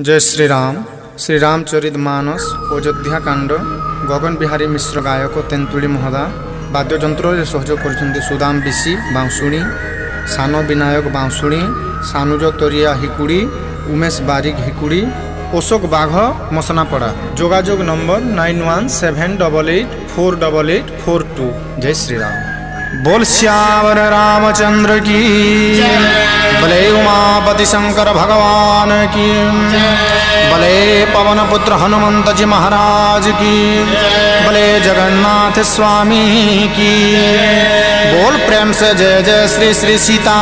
जय श्री रामचरित मानस अयोध्या कांड गगन बिहारी मिश्र गायक तेंतुली महोदय वाद्ययंत्र सहयोग कर सुदाम बिशी बांसुणी सान विनायक बांसुणी सानुज तोरिया हिकुड़ी उमेश बारिक हिकुड़ी अशोक बाघ मसनापड़ा जोगाजोग नंबर 9178848842। जय श्री राम। बोल श्यावर रामचंद्र की भले उमापति शंकर भगवान की भले पवन पुत्र हनुमंत जी महाराज की भले जगन्नाथ स्वामी की। बोल प्रेम से जय जय श्री श्री सीता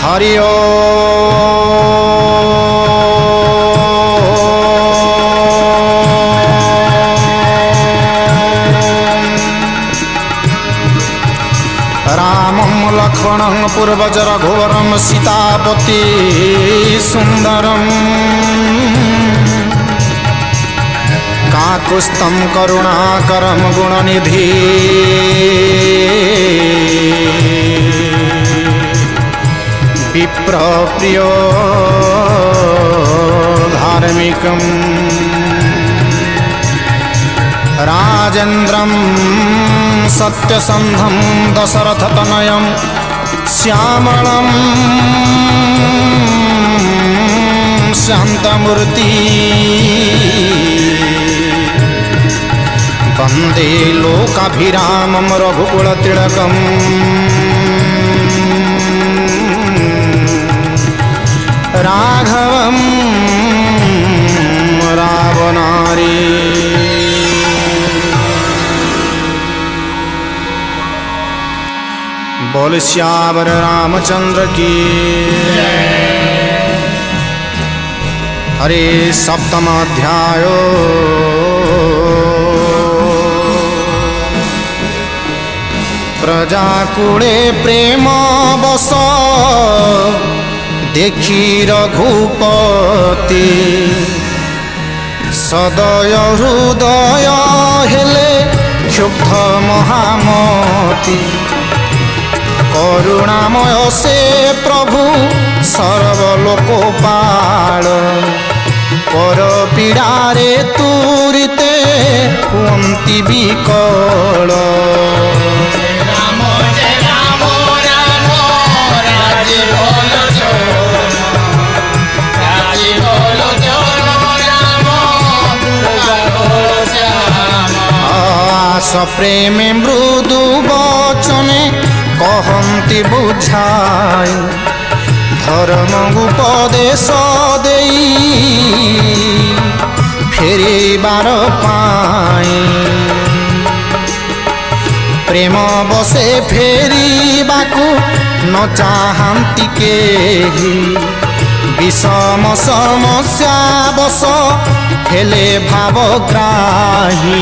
हरि रामं लक्ष्मणं पूर्वज रघुवरं सीतापति सुंदरम काकुस्तं करुणाकरं गुणनिधि विप्र प्रिय धार्मिकं राजेन्द्रं सत्यसंधं दशरथतनयं श्यामलं शान्तमूर्ति वन्दे लोकाभिरामं रघुकुलतिलकम् राघवं रावणारी। बोल श्यावर रामचंद्र की। हरे सप्तम अध्याय प्रजाकुले प्रेम बस देखी रघुपति सदय हृदय हेले क्षुब्ध महामती करुणामय से प्रभु सर्वलोकपाल पर पीड़ारे तुरिते हुंती विकल। प्रेम मृदु वचने कहती बुझाई धर्म उपदेश देई फेरिबार पाई प्रेम बसे फेरिबाकु न चाहती केही विषम समस्या बस हेले भावग्राही।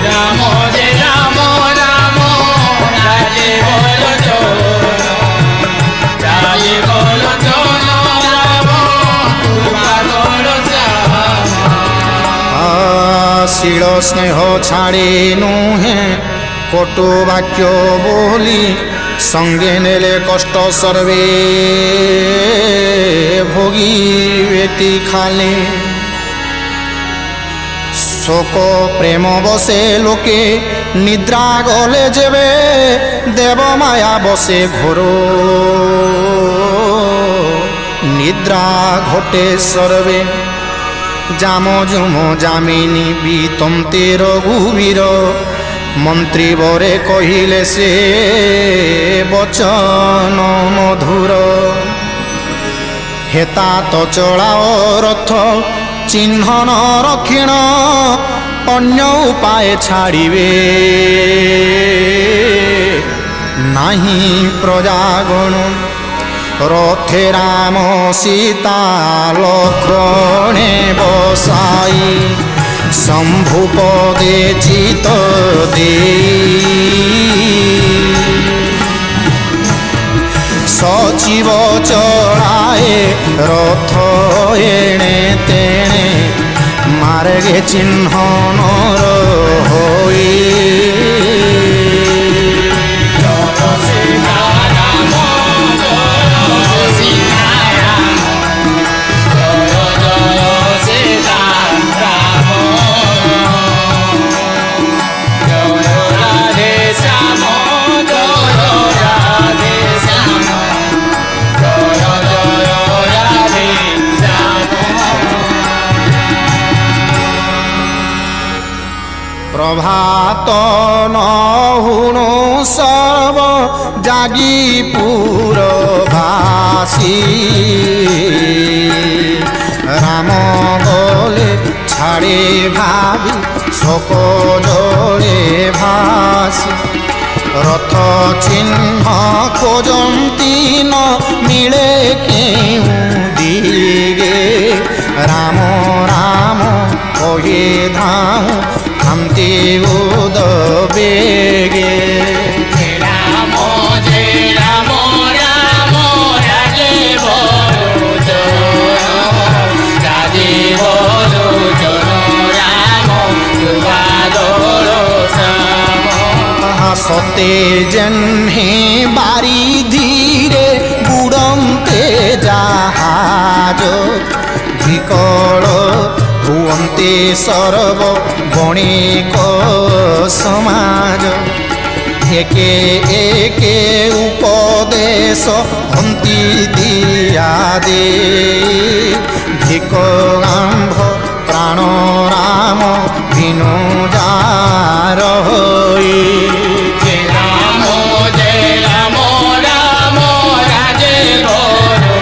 राम जय राम राम राजे बोल जो राजे बोल जो राम कृपा करो श्याम। शील स्नेह छाड़ी नुहे कटु वाक्य बोली संगे नेले कष्ट सर्वे भोगी बेटी खाली शोक प्रेम बसे लोके निद्रा गले जेबे देव माया बसे घोरो निद्रा घटे सर्वे जामो जुमो जामिनी बीतंते रघुवीर मंत्री बरे कहिले से वचन मधुर हेता तो चलाओ रथ चिन्ह न रखिण अन्य उपाय छाड़िबे नहीं प्रजागण रथे राम सीता लक्ष्मणे बसाई शंभुपदे चित दे सचिव चढ़ाए रथ एणे तेणे मार्गे चिन्ह नर होई প্রভাত নহুণু সর্ব জাগি পুরবাসী রাম বলে ছাড়ে ভাবি শোক জলে ভাসি রথ চিহ্ন খোঁজন্তি ন মিলে কেউ দিগে রাম রাম কহে ধাম শান্তি উদ বেগে রাম জয় রাম রাম রাজে বলো জন রাম দুর্বাদল শ্যাম সতে জন্হে বারি ধীরে বুড়ন্তে জাহাজ বিকল হুয়ন্তে সর্ব বণিক সমাজ একে একে উপদেশ হন্তি দিয়া দে ভিক আম্ভ প্রাণ রাম বিনু যার হই রাম জয় রাম রাম রাজে বলো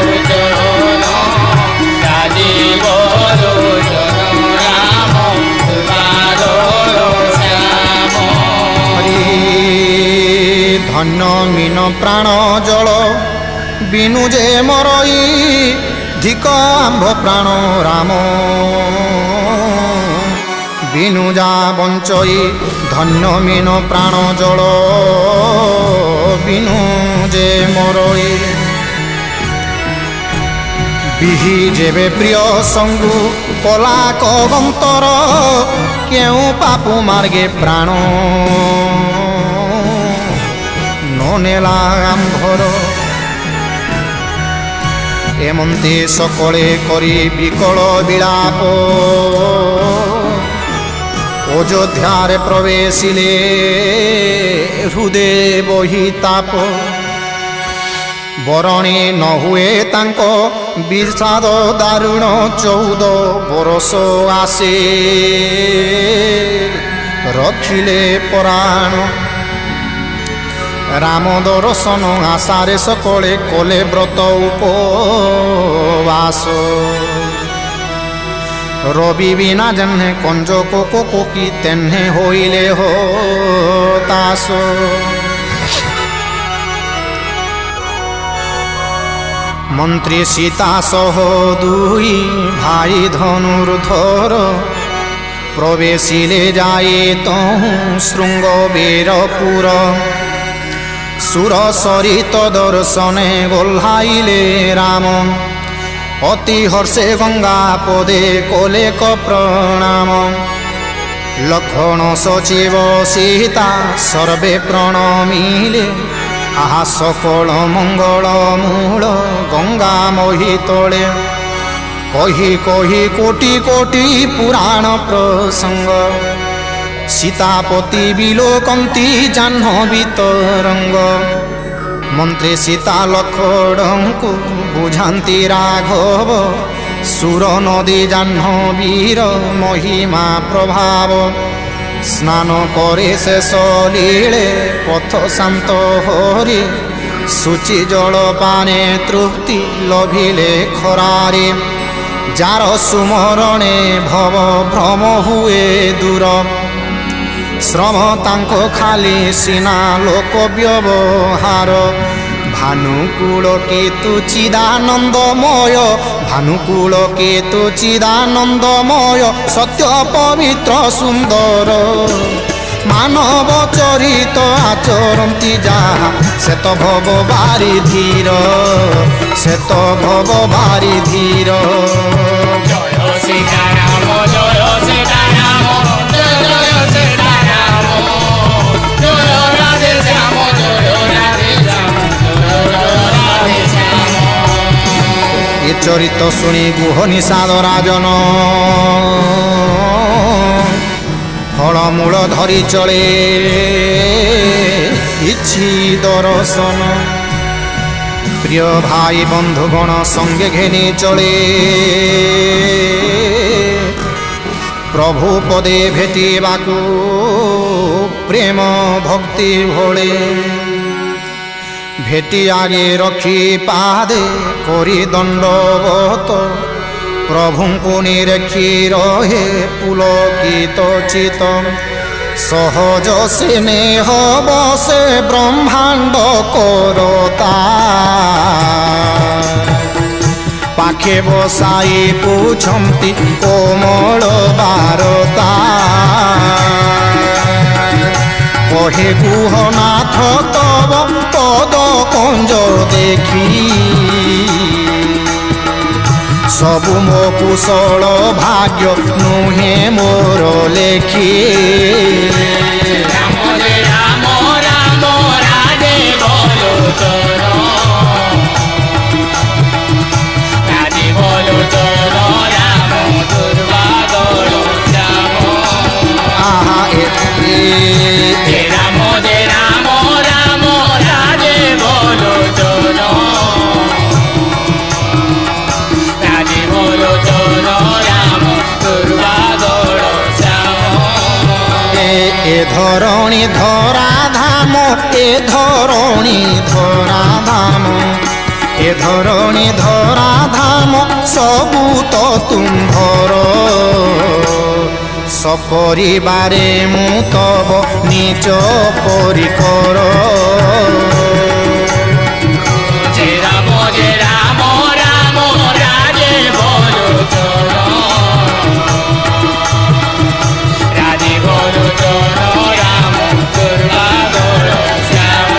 জন রাম দুর্বাদল শ্যাম হরি ধন্য মিন প্রাণ জল বিনু যে মরই ধিক আম্ভ প্রাণ রাম বিনু যা বঞ্চই ধন্য মিন প্রাণ জল বিনু যে মরই বিহি যেবে প্রিয় সঙ্গু কলা কবন্তর কেউ পাপু মার্গে প্রাণ নেলা আম্ভর এমন্তে সকলে করি বিকল বিলাপ অযোধ্যারে প্রবেশিলে হৃদে বহি তাপ বরণে ন হুয়ে তাঙ্ক বিষাদ দারুণ 14 বরষ আসে রখিলে পরাণ রাম দর্শন আশারে সকলে কলে ব্রত উপবাস রবি বিনা জন্হে কঞ্জ কোকি তেহ্নে হইলে হতাশ মন্ত্রী সীতা সহ দুই ভাই ধনুর্ধর প্রবেশিলে যায় তহু শৃঙ্গ বীরপুর সুর সরিত দর্শনে গোল্হাইলে রাম অতি হর্ষে গঙ্গা পদে কোলেক প্রণাম লক্ষণ সচিব সীতা সর্বে প্রণমিলে আহা সকল মঙ্গল মূল গঙ্গা মোহি তোলে কহি কহি কোটি কোটি পুরাণ প্রসঙ্গ সীতাপতি বিলোকন্তি জাহ্নবী তরঙ্গ মন্ত্রী সীতা লক্ষণଙ୍କୁ বুঝাନ୍ତି রাঘব সুর নদী জাহ্নবীর মহিমা প্রভাব স্নান করে শেষ লীলে পথ শান্ত হরি সূচি জল পানে তৃপ্তি লভিলে খরারে যার সুমরণে ভব ভ্রম হুয়ে দূর শ্রম তাঙ্ক খালি সিনা লোক ব্যবহার ভানুকূল কেতু চিদানন্দময় ভানুকূল কেতু চিদানন্দময় সত্য পবিত্র সুন্দর মানব চরিত আচরন্তি যাহা সে তো ভব বারি ধীর সে তো ভব বারি ধীর জয় সীতারাম জয় সীতারাম জয় জয় সীতারাম জয় রাধে শ্যাম জয় রাধে শ্যাম জয় রাধে শ্যাম এ চরিত শুনি গুহ নিষাদ রাজন ফলমূল ধরি চলে ইচ্ছি দর্শন প্রিয় ভাই বন্ধুগণ সঙ্গে ঘেনে চলে ପ୍ରଭୁ ପଦେ ଭେଟିବାକୁ ପ୍ରେମ ଭକ୍ତି ଭଳେ ଭେଟି ଆଗେ ରଖି ପାଦେ କରି ଦଣ୍ଡବତ ପ୍ରଭୁଙ୍କୁ ନିରେଖି ରହେ ପୁଲକିତ ଚିତ ସହଜ ସେ ନେହ ବସେ ବ୍ରହ୍ମାଣ୍ଡ କରତା ପାଖେ ବସାଇ ପୁଛନ୍ତି କୋମଳ ବାରତା କହେ ଗୁହନାଥ ତବ ପଦ କଞ୍ଜ ଦେଖି ସବୁ ମୋ କୁଶଳ ଭାଗ୍ୟ ନୁହେଁ ମୋର ଲେଖି ରାମ ରେ ରାମ ରାମ ରାଧେ ବୋଲୋ ତୋର ରାଧେ ବୋଲୋ ତୋର ରାମ ଦୁର୍ବାଦଳ ଶ୍ୟାମ ଆହା हे राम राम राधे बोलो तोर राधे बोलो तोर राम दुर्बादल श्याम এ ধরণী ধরা ধাম এ ধরণী ধরা ধাম এ ধরণী ধরা ধাম সবু তো তুম্ভর সপরিবারে মু তব নিজ পরিকর जे राम राम राधे बोलो तोर राधे बोलो तोर राम दुर्बादल श्याम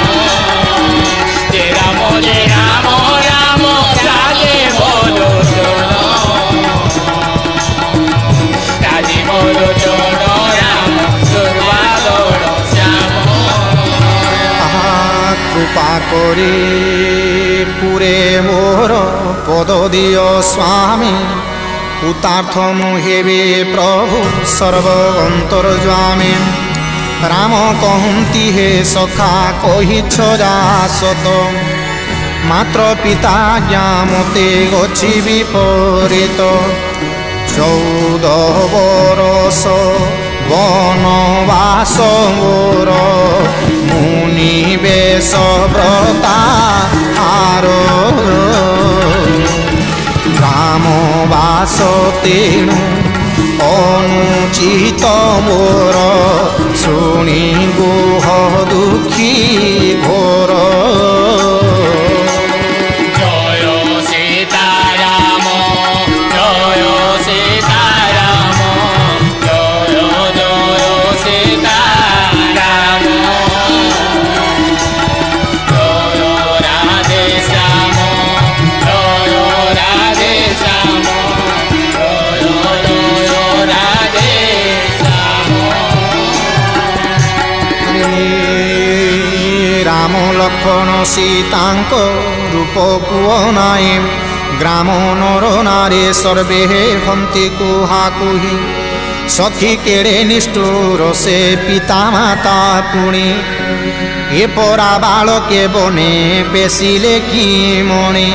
जे राम राम राधे बोलो तोर राधे बोलो तोर राम दुर्बादल श्याम কৃপা করে পুরে মোর পদ দিয় স্বামী পুতার্থ মু হেবে প্রভু সর্ব অন্তর্যামী রাম কহন্তি হে সখা কহিছ যা সত মাত্র পিতা জ্ঞামতে গছি বিপরীত 14 বরষ বনবাস মোর মুনি বেশ ব্রতা আর গ্রামবাস তেণু অনুচিত মোর শুনি গুহ দুঃখী ঘোর জয় সীতারাম জয় সীতারাম জয় জয় সীতারাম জয় রাধে শ্যাম জয় রাধে শ্যাম জয় জয় রাধে শ্যাম রাম লক্ষণ সীতাঙ্ক রূপকু অনায়ে গ্রাম নর নারী সর্বে হন্তি কুহাকুহি সখী কেড়ে নিষ্ঠুর সে পিতা মাতা পুণি এ পরা বালকে বনে বেশিলে কি মণি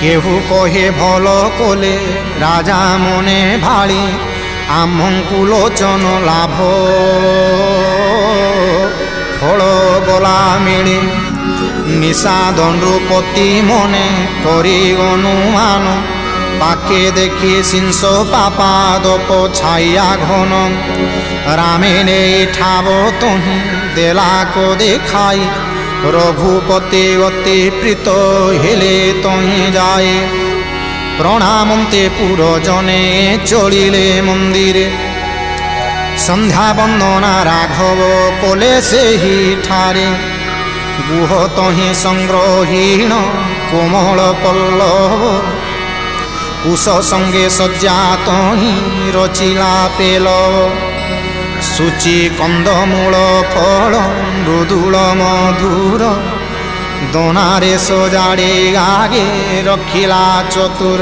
কেহু কহে ভাল কোলে রাজা মনে ভাଳି আমঙ্কু লোচন লাভ ফল গলা মিଳେ নিশা দণ্ডপতি মনে করি অনুমান পাখে দেখি সিংস পাপাদপ ছাইয়া ঘন রামে নেই ঠাব তহি দেলাক দেখাই রঘুপতি অতি প্রীত হেলে তহি যায় প্রণামন্তে পুরজনে চলিলে মন্দিরে সন্ধ্যা বন্দনা রাঘব কোলে সেহি ঠারে গুহ তহি সংগ্রহীণ কোমল পল্লব কুশ সঙ্গে সজ্জা তহি রচিলা পেল সূচি কন্দমূল ফল মৃদুল মধুর দোনারে সজাড়ে আগে রখিলা চতুর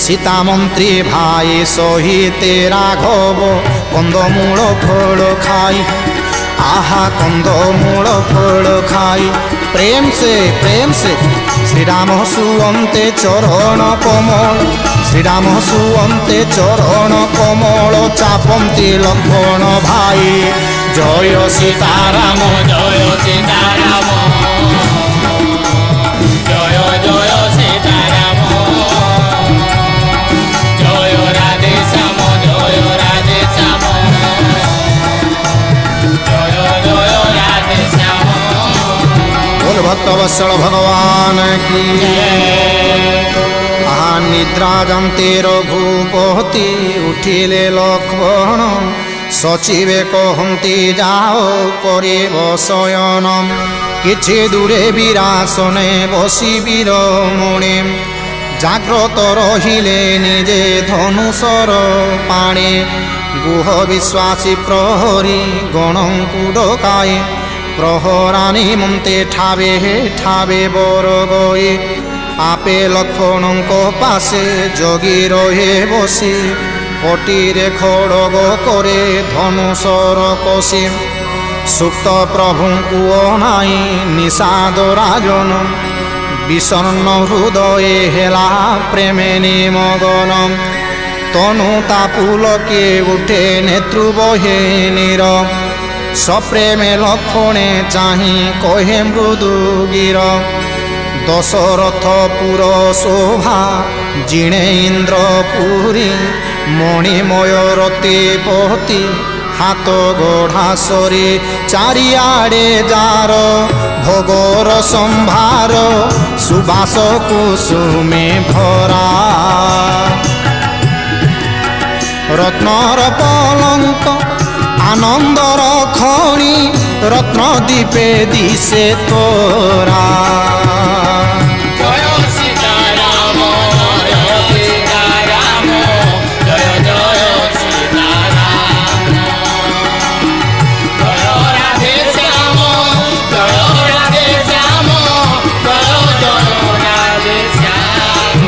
সীতা মন্ত্রী ভাই সহিতে রাঘব কন্দমূল ফল খাই আহা কন্দমূল ফল খাই প্রেম সে শ্রীরাম সুয়ন্তে চরণ কমল শ্রীরাম শুয়ন্তে চরণ কমল চাপন্তি লক্ষ্মণ ভাই জয় সীতারাম জয় সীতারাম জয় জয় সীতারাম জয় রাধে শ্যাম জয় রাধে শ্যাম জয় জয় রাধে শ্যাম बोल भक्तवत्सल भगवान की आहा निद्रा जंते रघुपति उठिले लक्ष्मण सचिवे कहती जाओ करिब शयन किछि दूरे विरासने बसी वीरमणि जाग्रत रहिले निजे धनुषर पाणे गुह विश्वासी प्रहरी गणंकु डकाए प्रहरानी मन्ते ठावे ठावे बर गए आपे लक्ष्मणଙ୍କ पासे जगी रहे बसी कटिरे खड़ग करे धनुषर कषि सुप्त प्रभुଙ୍କୁ अनाई निषाद राजन विषण्ण हृदय हेला प्रेमे निमगन तनु तापुलके उठे नेत्रु बहे नीर सप्रेमे लक्ष्मणे चाहि कहे मृदु गिर दशरथपुर शोभा जिणे इंद्रपुरी मणिमय रति पति हाथ गढ़ा सरी चारिआडे जार भोगर संभार सुबास कुसुमे भरा रत्नर पलंक आनंदर खणी रत्नदीपे दिशे तोरा जय सीताराम जय सीताराम जय जय सीताराम जय राधे श्याम जय राधे श्याम जय जय राधे श्याम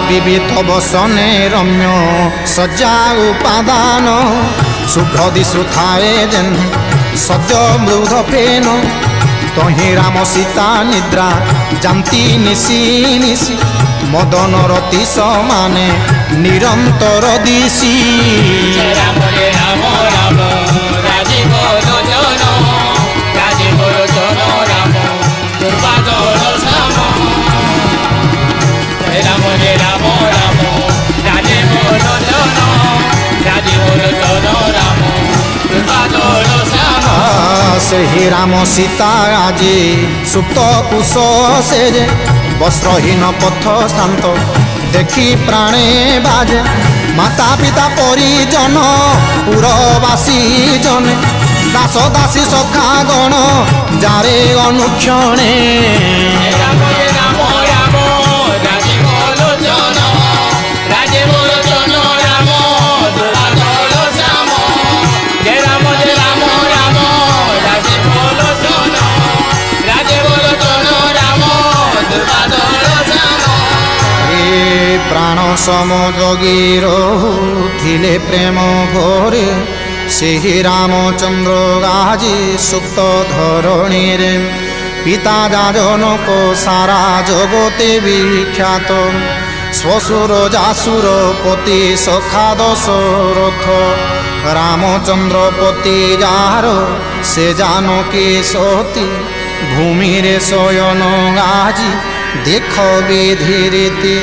विविध बसने रम्य सज्जा उपादान शुभ्र दिशुथाए जेन सद्य मृध फेन तहि राम सीता निद्रा जांती निशी निशी मदन रति समाने निरंतर दिशी राम राम राम राजीव लोचन राजीव लोचन राम दुर्वादन श्याम राम राम राम राजीव लोचन राजीव लोचन राम दुर्वादन श्याम से ही राम सीता आजी सुप्त कुश से वस्त्रहीन पथ शांत देखी प्राणे बाजे माता पिता परिजन पुरवासी जने दास दासी सखा गण जारे अनुक्षणे राम राम राम राजीव लोचन राजीव लोचन राम दुर्वादन श्याम जय राम राम राजीव लोचन राजीव लोचन राम दुर्वादन श्याम प्राण सम जगी रहुथिले प्रेम भोरे सेहि रामचंद्र गाजी सुप्त धरणी रे पिता जाजनको सारा जगते विख्यात श्वशुर जासुर पति सखा दशरथ रामचंद्र पति जार से जानकी सती भूमि रे शयन गाजी देख विधि रीति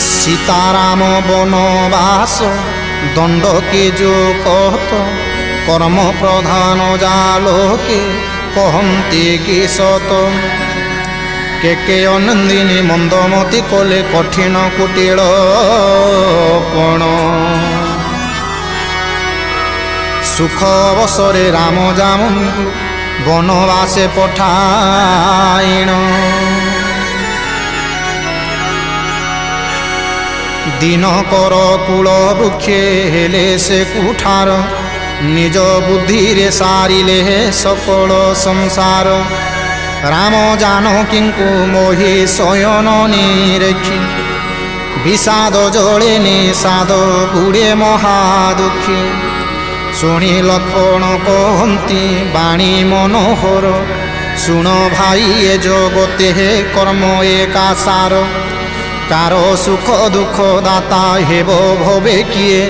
सीताराम बनवास दंड के जो कहत कर्म प्रधान जालोके कहती कि सत के अनंदिनी मंदमती कले कठिन कुटिल पण सुख अवसरे राम जामु बनवासे पठाइण दिनकर कूल वृक्षे हेले से कुठार निज बुद्धि रे सारिले सकल संसार राम जानकी मोहि शयन निरेखी विषाद जले निषाद गुड़े महादुखी शुणी लक्ष्मण कहती बाणी मनोहर शुण भाई ए जगते कर्म एका सार कार सुख दुख दाता हेब भवे किए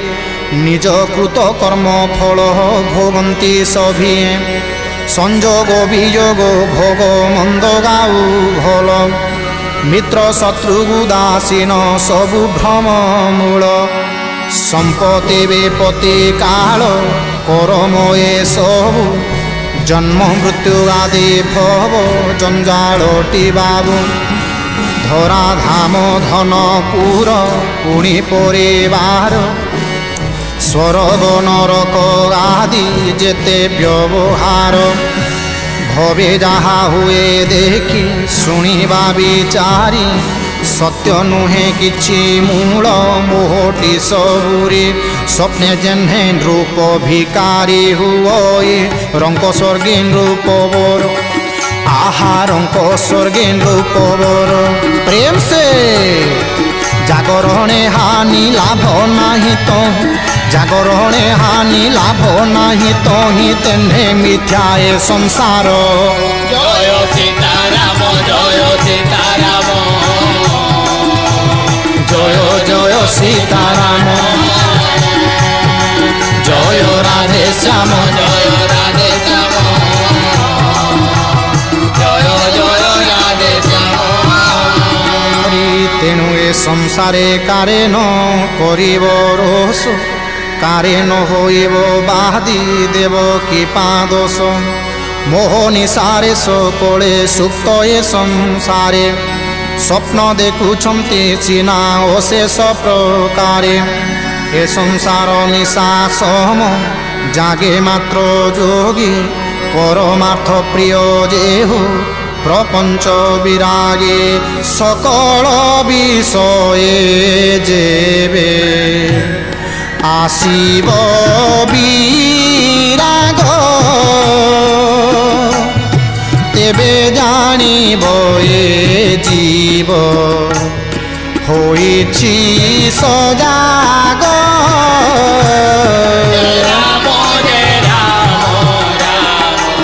निज कृत कर्म फल भोगंती सभिए संजोग वियोग भोग मंद गाऊ भल मित्र शत्रु उदासीन सबु भ्रम मूल संपत्ति विपत्ति काल करम ए सबु जन्म मृत्यु आदि भव जंजालटी बाबू धरा धाम धनपुर पुणी परिवार स्वर्ग नरक आदि जेते व्यवहार भवे जहा हुए देखी शुणिबा विचारी सत्य नुहे किछि मूल मोहटी सबुरी स्वप्ने जेन्हे रूप भिकारी हुए रंक स्वर्गीन रूप बोर आहा रंक स्वर्गीन रूप बोर प्रेम से जागरणे हानि लाभ नाही तो जागरणे हानि लाभ नाही तो ही तेन्हे मिथ्याए संसार जय सीताराम जय सीताराम जय जय सीताराम जय राधे श्याम जय राधे श्याम जय जय राधे श्याम तेणु ए संसारे कारे न करिब रोष कारे न होइब बादी देव कि पादोष मोह निसारे सकले सुप्त ए संसारे स्वप्न देखुछन्ति चिना अशेष प्रकारे ए संसार निशा सम जागे मात्र जोगी परमार्थ प्रिय जेहु प्रपंच विरागे सकल विषये जेबे आशिब विराग तेबे जानिब ए जीव होइछि सजाग राम जय राम राम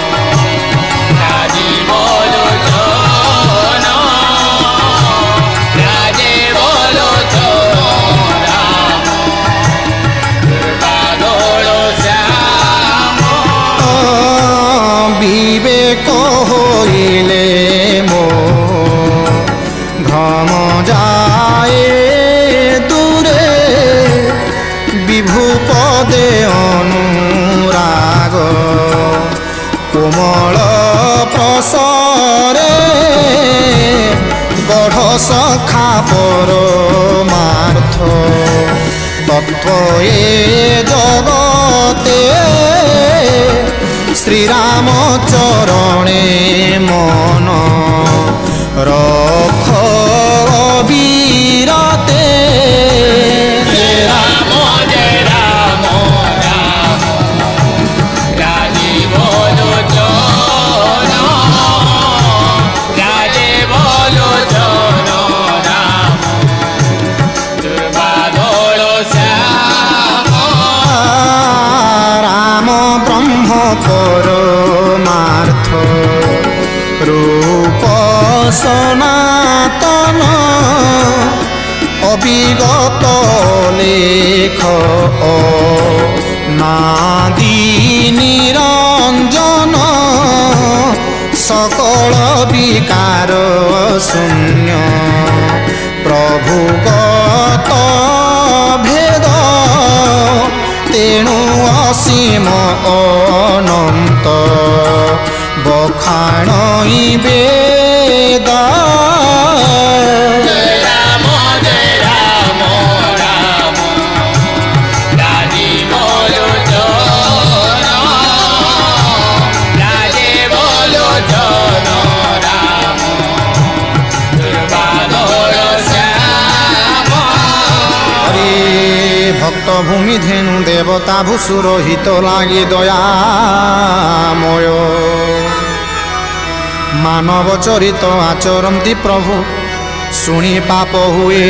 राजीव लोचन राजे लोचन राम दुर्गादोल श्याम विवेक होइले मो भ्रम जाए दूरे विभु पदे अनुराग कोमल प्रसरे गढ़ सखा परमार्थ तत्व ए जगते श्रीराम चरणे मन रख बीरते राम जय राम राम राजीव लोचन राजीव लोचन राम दुर्गादोल श्याम राम ब्रह्म परमार्थ रूप सनातन अविगत लेख नादी निरंजन सकल विकार शून्य प्रभुगत भेद तेणु असीम अनंत बखाणई वेद जय राम राम राजीव लोचन राजीव लोचन राम दुर्गादोल श्याम हरे भक्त भूमि धेनु देवता भूसुरहित लागि दयामय मानव चरित आचरन्ति प्रभु शुणी पाप हुए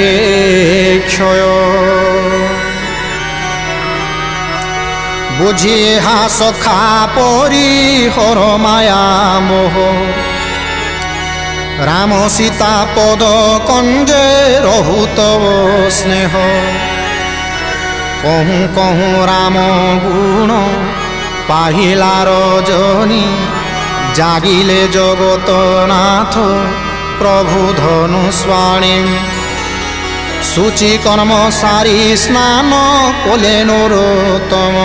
क्षय बुझिए हा सखा परी हर माया मोह রাম সীতা পদ কঞ্জে রহু তব স্নেহ কহু কহু রাম গুণ পাহিলা রজনী জাগিলে জগতনাথ প্রভু ধনু স্বামী সূচি কর্ম সারি স্নান কোলে নরোত্তম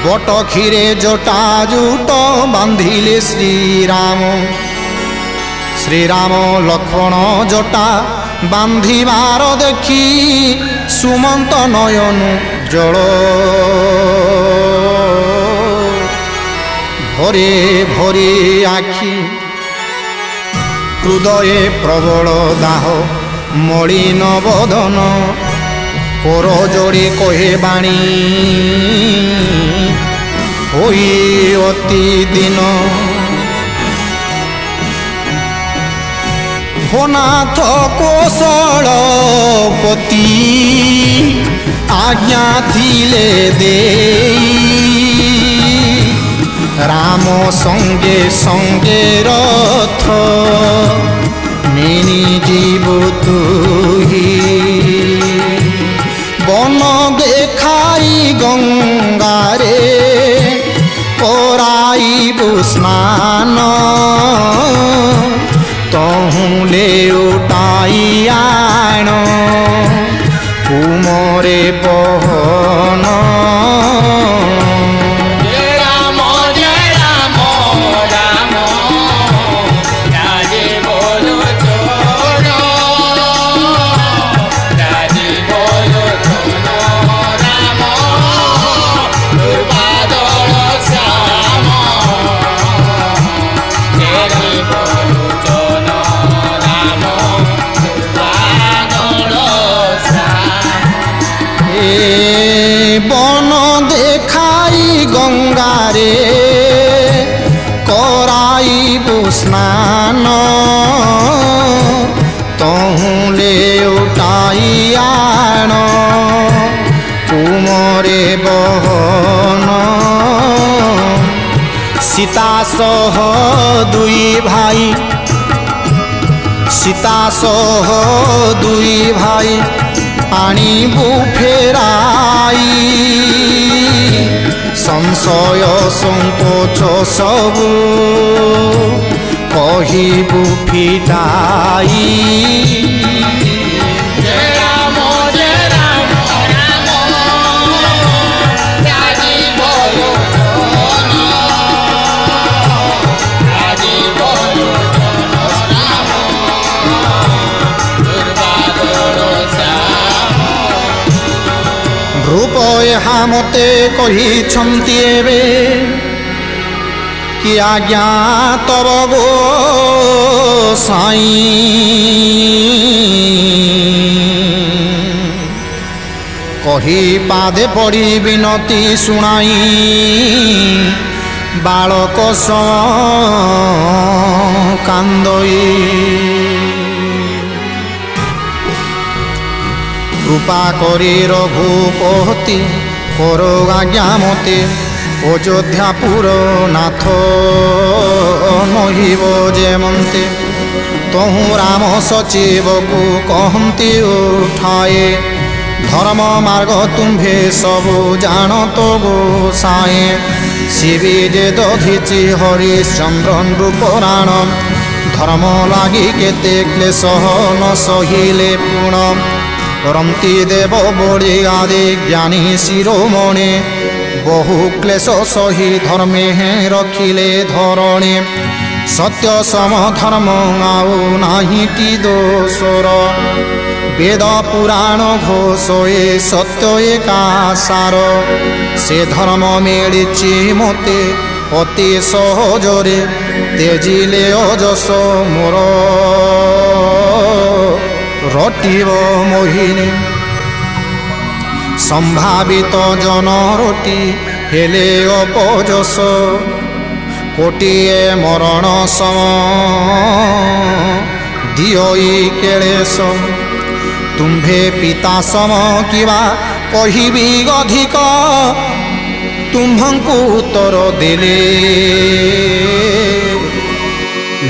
বট ক্ষীরে জটা জুট বাঁধিলে শ্রীরাম শ্রীরাম লক্ষ্মণ জটা বাঁধিবার দেখি সুমন্ত নয়নু জল ভরে ভরে আখি হৃদয়ে প্রবল দাহ মলিন বদন কর যোড়ি কহে বাণী হই অতি দিন ভনাথ কৌশলপতি আজ্ঞা থিলে দেই রাম সঙ্গে সঙ্গে রথ মেনি জীব তুহি বন দেখাই গঙ্গারে করাইবু স্নান তহুলে উঠাই আণ কুমরে বহন বন দেখাই গঙ্গারে করাইবু স্নান তহুলে উঠাই আণ কুমরে বহন সীতা সহ দুই ভাই সীতা সহ দুই ভাই আনিবু ফেরাই সংশয় সংকোচ সবু কহিবু ফিটাই রূপ ଏହା ମୋତେ କହିଛନ୍ତି ଏବେ କି ଆଜ୍ଞା ତବ ଗୋ ସାଇଁ କହି ପାଦେ ପଡ଼ି ବିନତି ଶୁଣାଇ ବାଳକ କାନ୍ଦଇ কৃপা করে রঘুপতি কর আজ্ঞা মতে অযোধ্যাপুর নাথ নহিব যেমন্তে তহু রাম সচিবকু কহন্তি উঠায়ে ধর্ম মার্গ তুম্ভে সবু জানত গোসায়ে শিবি যে দধিছি হরিশ্চন্দ্র নৃপরাণ ধর্ম লাগি কেতে ক্লেশ ন সহিলে পুণ করন্তি দেব বড়ি আদি জ্ঞানী শিরোমণি বহু ক্লেশ সহি ধর্মে রখিলে ধরণী সত্য সম ধর্ম আউ নাহিটি দোষর বেদ পুরাণ ঘোষ এ সত্য একা সার সে ধর্ম মিলিছি মতে অতি সহজরে তেজিলে অযশ মোর রটিব মোহিনী সম্ভাবিত জন রটি হেলে অপযশ কোটিয়ে মরণ সম দিয়ই কেলেশ তুম্ভে পিতা সম কিবা কহিবি অধিক তুম্ভଙ୍କୁ ଉତ୍ତର ଦେଲେ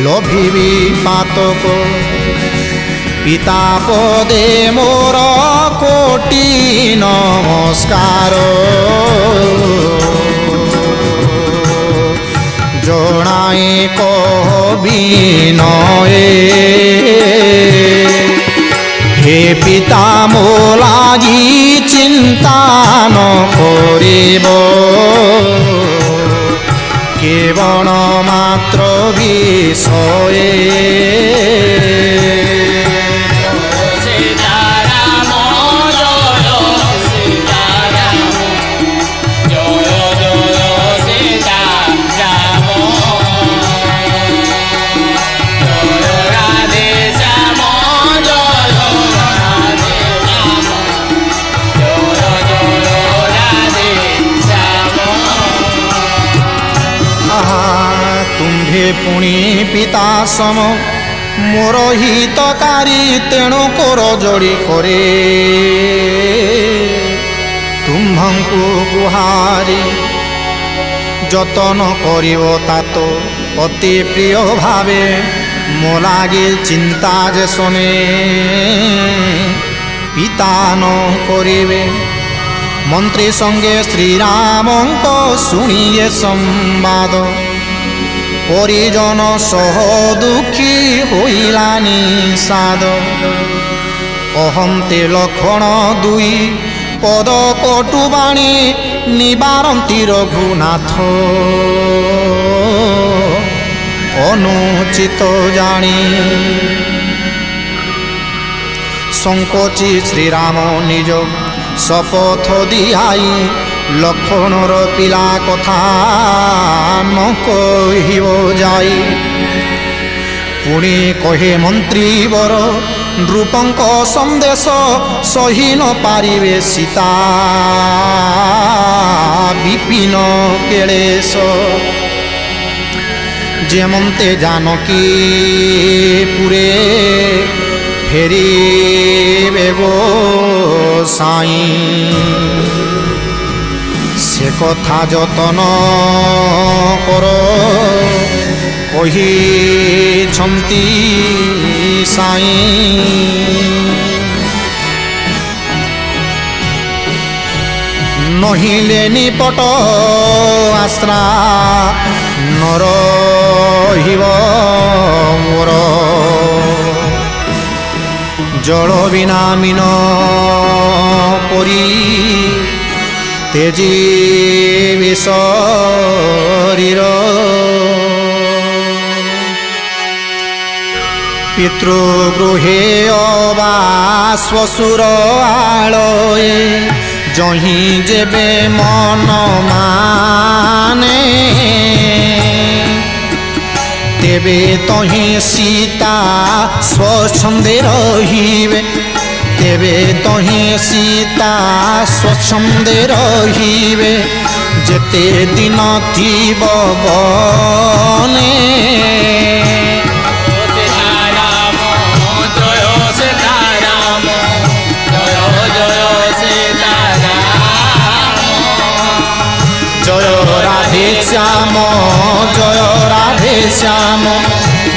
লোভিবি পাতক পিতা পদে মোর কোটি নমস্কার জনাই কবি নয়ে হে পিতা মো লাগি চিন্তা ন করিব কেবল মাত্র বিষয়ে সীতারাম জয় সীতারাম জয় জয় সীতারাম জয় রাধে শ্যাম জয় রাধে শ্যাম জয় জয় রাধে শ্যাম আহা তুম্ভে পুଣି পিতা সম মোর হিতকারী তেণু কর ଯୋଡ଼ି করে তুম্ভଙ୍କୁ গুহারি যতন করিব তাত অতি প্রিয় ভাবে মো লাগি চিন্তা যে শোনে পিতা ন করিবে মন্ত্রী সঙ্গে শ্রীরামঙ্ক শুনিয়ে সম্বাদ পরিজন সহ দুঃখী হইলানি সাদ অহন্তে লক্ষণ দুই পদ কটুবাণী নিবারন্তি রঘুনাথ অনুচিত জানি সংকোচি শ্রীরাম নিজ শপথ দিয়াই লক্ষণর পিলা কথা ন কহিব যাই পুଣି কহে মন্ত্রী বর নৃপঙ্ক সন্দেশ সহি ন পারিবে সীতা বিপিন কেলেশ যেমন্তে জানকী পুরে ফেরিবে গো সাই সে কথা যতন কর কহিছন্তি সাই নহিলে নিপট আশ্রা নরহিব মোর জল বিনা মিন পরি তেজি শরীর পিতৃগৃহে অবা শ্বশুর আলয়ে জহি যেবে মন মানে তেবে তহি সীতা স্বচ্ছন্দে রহিবে তেবে তহি সীতা স্বচ্ছন্দে রহিবে যেতে দিন থিব বনে সীতারাম জয় সীতারাম জয় জয় সীতারাম জয় রাধে শ্যাম জয় রাধে শ্যাম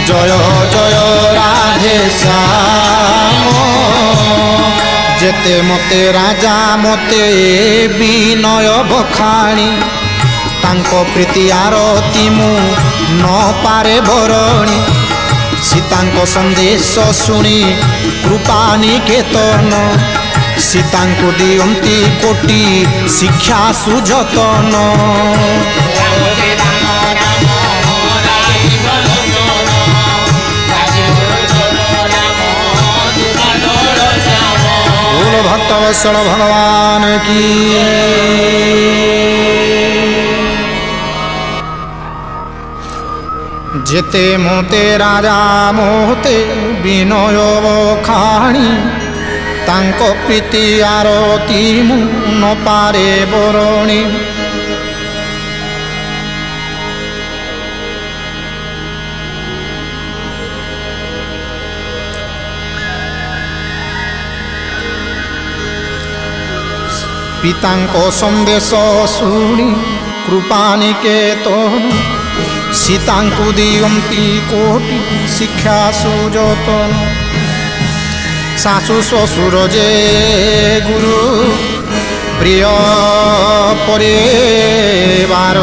জয় জয় রাধে শ্যাম যেতে মতে রাজা মতে বিনয় বখাণী ତାଙ୍କ ପ୍ରୀତି ଆରତି ମୁଁ ନ ପାରେ ବରଣୀ ସୀତାଙ୍କ ସନ୍ଦେଶ ଶୁଣି କୃପା ନିକେତନ ସୀତାଙ୍କୁ ଦିଅନ୍ତି କୋଟି ଶିକ୍ଷା ସୁଯତନ बोल भक्तवत्सल भगवान की যেতে মতে রাজা মোতে বিনয় বখাণী ତାଙ୍କ ପ୍ରୀତି ଆରତି ମୁଁ ନ ପାରେ ବରଣୀ ପିତାଙ୍କ ସନ୍ଦେଶ ଶୁଣି କୃପା ନିକେତନ सीताଙ୍କୁ ଦିଅନ୍ତି କୋଟି ଶିକ୍ଷା ସୁଯୋତନ ଶାଶୁ ଶ୍ୱଶୁର ଯେ ଗୁରୁ ପ୍ରିୟ ପରିବାର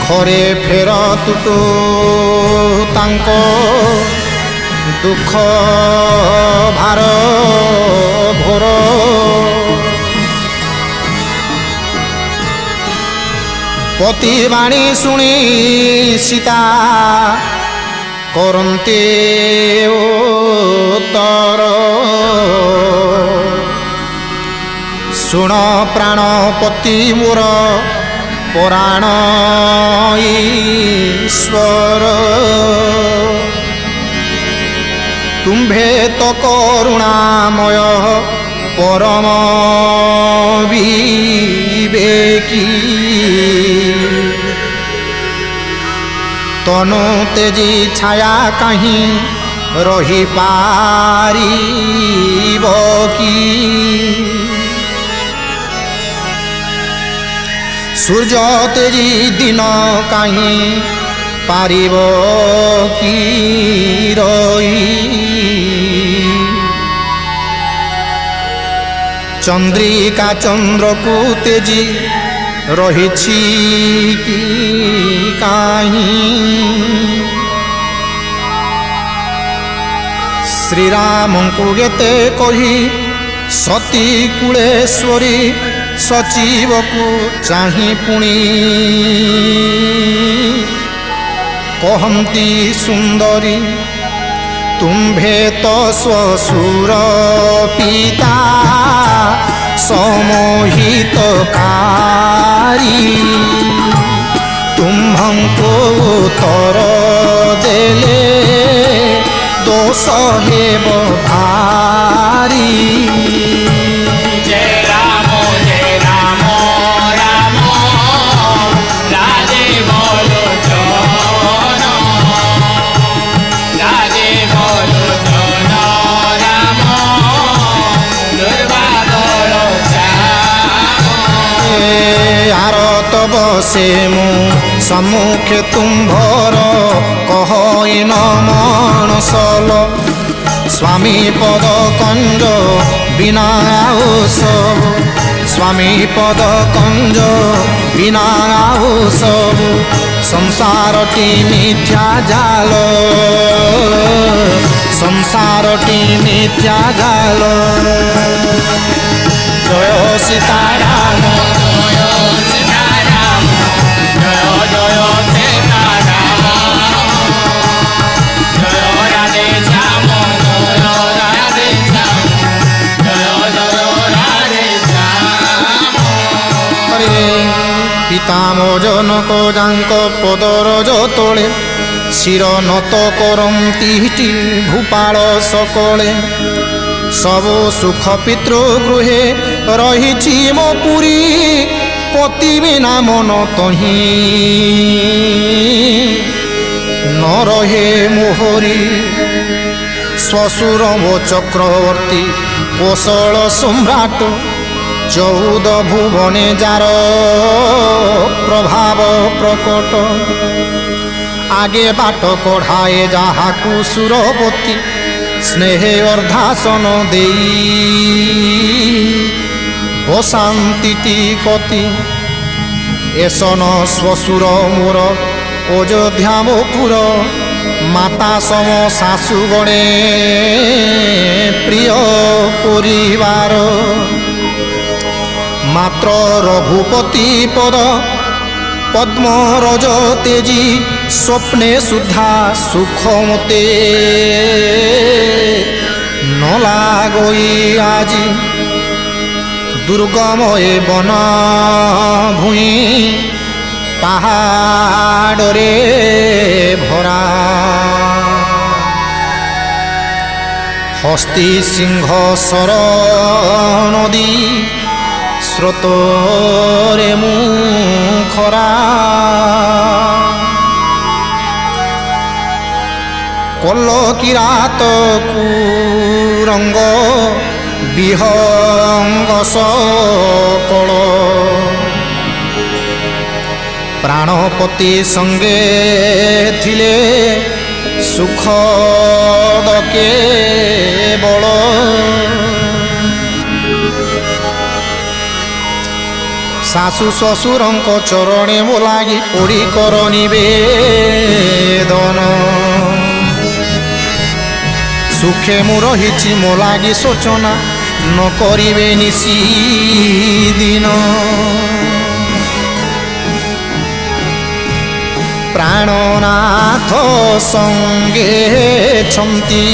ଘରେ ଫେର ତୁଟୁ ତାଙ୍କ ଦୁଃଖ ଭାର ଘୋର ପତିବାଣୀ ଶୁଣି ସୀତା କରନ୍ତେ ଉତ୍ତର ଶୁଣ ପ୍ରାଣପତି ମୋର ପରାଣ ଈଶ୍ୱର ତୁମ୍ଭେ ତ କରୁଣାମୟ ପରମ ବିବେକୀ ତନୁ ତେଜି ଛାୟା କାହିଁ ରହିପାରିବ କି ସୂର୍ଯ୍ୟ ତେଜି ଦିନ କାହିଁ ପାରିବ କି ରହି ଚନ୍ଦ୍ରିକା ଚନ୍ଦ୍ରକୁ ତେଜି ରହିଛି କି କାହିଁ ଶ୍ରୀରାମଙ୍କୁ ଏତେ କହି ସତୀ କୁଳେଶ୍ୱରୀ ସଚିବକୁ ଚାହିଁ ପୁଣି କହନ୍ତି ସୁନ୍ଦରୀ ତୁମ୍ଭେ ତ ଶ୍ୱଶୁର ପିତା ସମୋହିତକାରୀ ତୁମ୍ଭଙ୍କୁ ଉତ୍ତର ଦେଲେ ଦୋଷ ହେବ ଭାରି বসে মু সম্মুখে তুম্ভর কহইন মনসল স্বামী পদ কঞ্জ বিনা আউ সবু স্বামী পদ কঞ্জ বিনা আউ সবু সংসারটি মিথ্যা জাল সংসারটি মিথ্যা জাল জয় সীতারাম ପିତାମ ଜନକ ଯାଙ୍କ ପଦରଜ ତଳେ ଶିର নত କରନ୍ତି ଭୂପାଳ ସକଳେ ସବୁ ସୁଖ ପିତୃଗୃହେ ରହିଛି ମୋ ପୁରୀ ପତି ବିନା ମନ ତହିଁ ନ ରହେ ମୋହରି ଶ୍ୱଶୁର ମୋ ଚକ୍ରବର୍ତ୍ତୀ କୋଶଳ ସମ୍ରାଟ 14 ভুবনে যার প্রভাব প্রকট আগে বাট কঢ়ায়ে যাহাকু সুরবতী স্নেহে অর্ধাসন দেই বসান্তিটি কতি এসন শ্বশুর মোর অযোধ্যা মোপুর মাতা সম শাশু গণে প্রিয় পরিবার মাত্র রঘুপতি পদ পদ্মরজ তেজি স্বপ্নে সুদ্ধা সুখ মতে নলাগই আজি দুর্গময়ে বন ভূমি পাহাড়রে ভরা হস্তি সিংহ সর নদী স্রোতরে মুখরা কল কিরাত কুরঙ্গ বিহঙ্গ সকল ପ୍ରାଣପତି ସଙ୍ଗେ ଥିଲେ ସୁଖ କେବଳ ଶାଶୁ ଶ୍ୱଶୁରଙ୍କ ଚରଣେ ମୋ ଲାଗି ପୋଡ଼ି କର ନିବେଦନ ସୁଖେ ମୁଁ ରହିଛି ମୋ ଲାଗି ଶୋଚନା ନ କରିବେ ନିଶିଦିନ ପ୍ରାଣନାଥ ସଙ୍ଗେ ଛନ୍ତି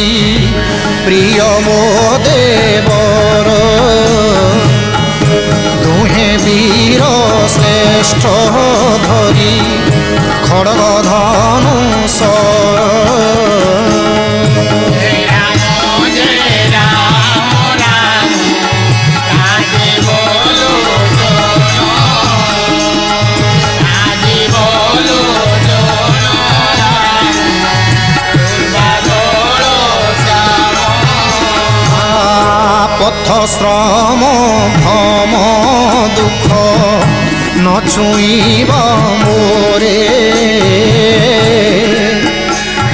ପ୍ରିୟ ମୋ ଦେବର ଦୁହେଁ ବୀର ଶ୍ରେଷ୍ଠ ଧରି ଖଡ଼ଗ ଧନୁଷର পথ শ্রম ভ্রম দুঃখ ন ছুঁইব মোরে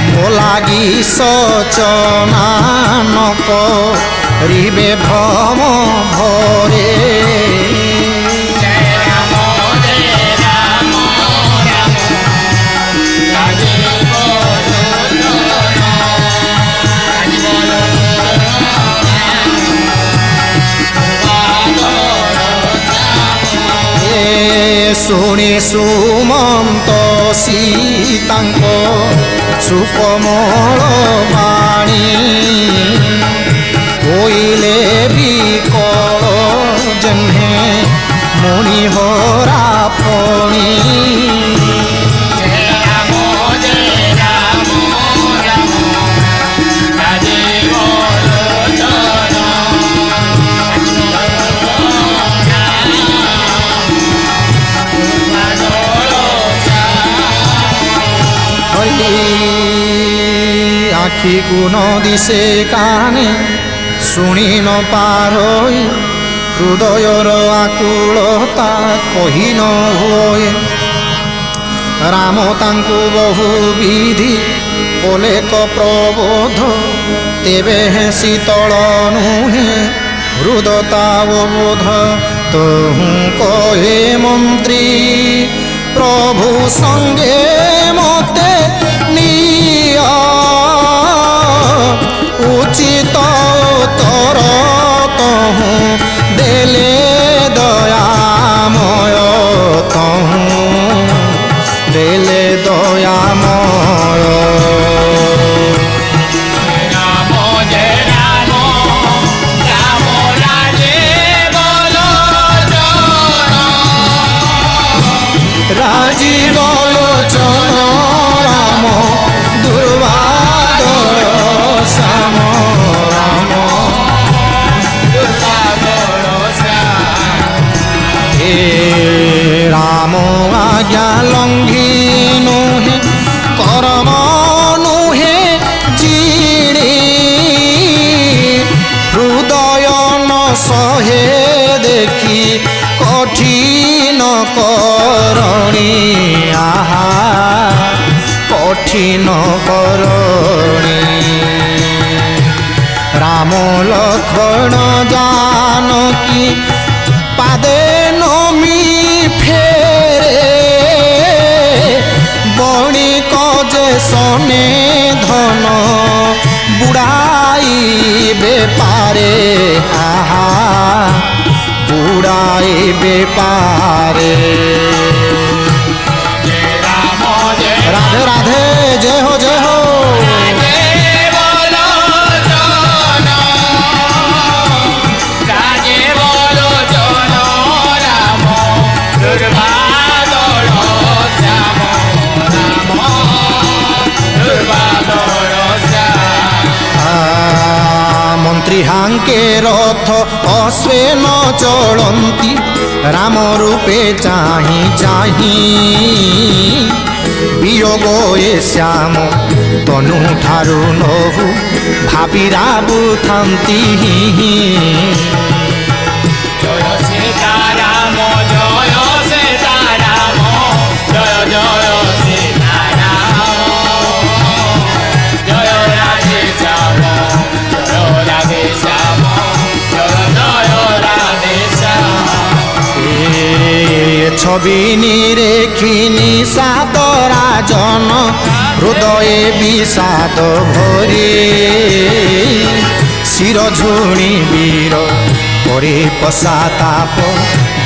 মো লাগি সচনা ন করিবে ভ্রম ভরে ଶୁଣି ସୁମନ୍ତ ସୀତାଙ୍କ ସୁକମଳ ବାଣୀ କୋଇଲେ ବିକଳ ଜହ୍ନେ ମଣିହରା ଫଣି ଆଖିକୁ ନ ଦିଶେ କାନେ ଶୁଣି ନ ପାରଇ ହୃଦୟର ଆକୁଳତା କହି ନ ହୁଏ ରାମ ତାଙ୍କୁ ବହୁବିଧି କଲେକ ପ୍ରବୋଧ ତେବେ ଶୀତଳ ନୁହେଁ ହୃଦତା ବୋଧ ତହୁଁ କହେ ମନ୍ତ୍ରୀ ପ୍ରଭୁ ସଙ୍ଗେ ମତେ ନିୟ উচিত তর তহু দেলে দয়াময় তহু দেলে দয়াময় রাম জয় রাম রাম রাজে বলো রাজীব লোচন রাম দুর্বাদর শ্যাম রাম হে রাম আজ্ঞা লঙ্ঘি নুহে করম নুহে জিড়ি হৃদয় ন সহে দেখি কঠিন করণী আহা কঠিন করণী রাম লক্ষ্মণ জানকী পাদে নমি ফেরে বণিক যে সনে ধন বুড়াইবে পারে আহা বুড়াইবে পারে রাধে রাধে জয় হো জয় হো মন্ত্রী হাঙ্কে রথ অশ্বে ন চলন্তি রাম রূপে চাহি চাহি বিয়োগ এ শ্যাম তনু ঠারু নহু ভাবিরা বুথান্তি জয় সীতারাম জয় সীতারাম জয় ছবি নিরেখিনী সাতরাজন হৃদয়ে বিষাদ ভরে শির ঝুণি বীর করে পশ্চাতাপ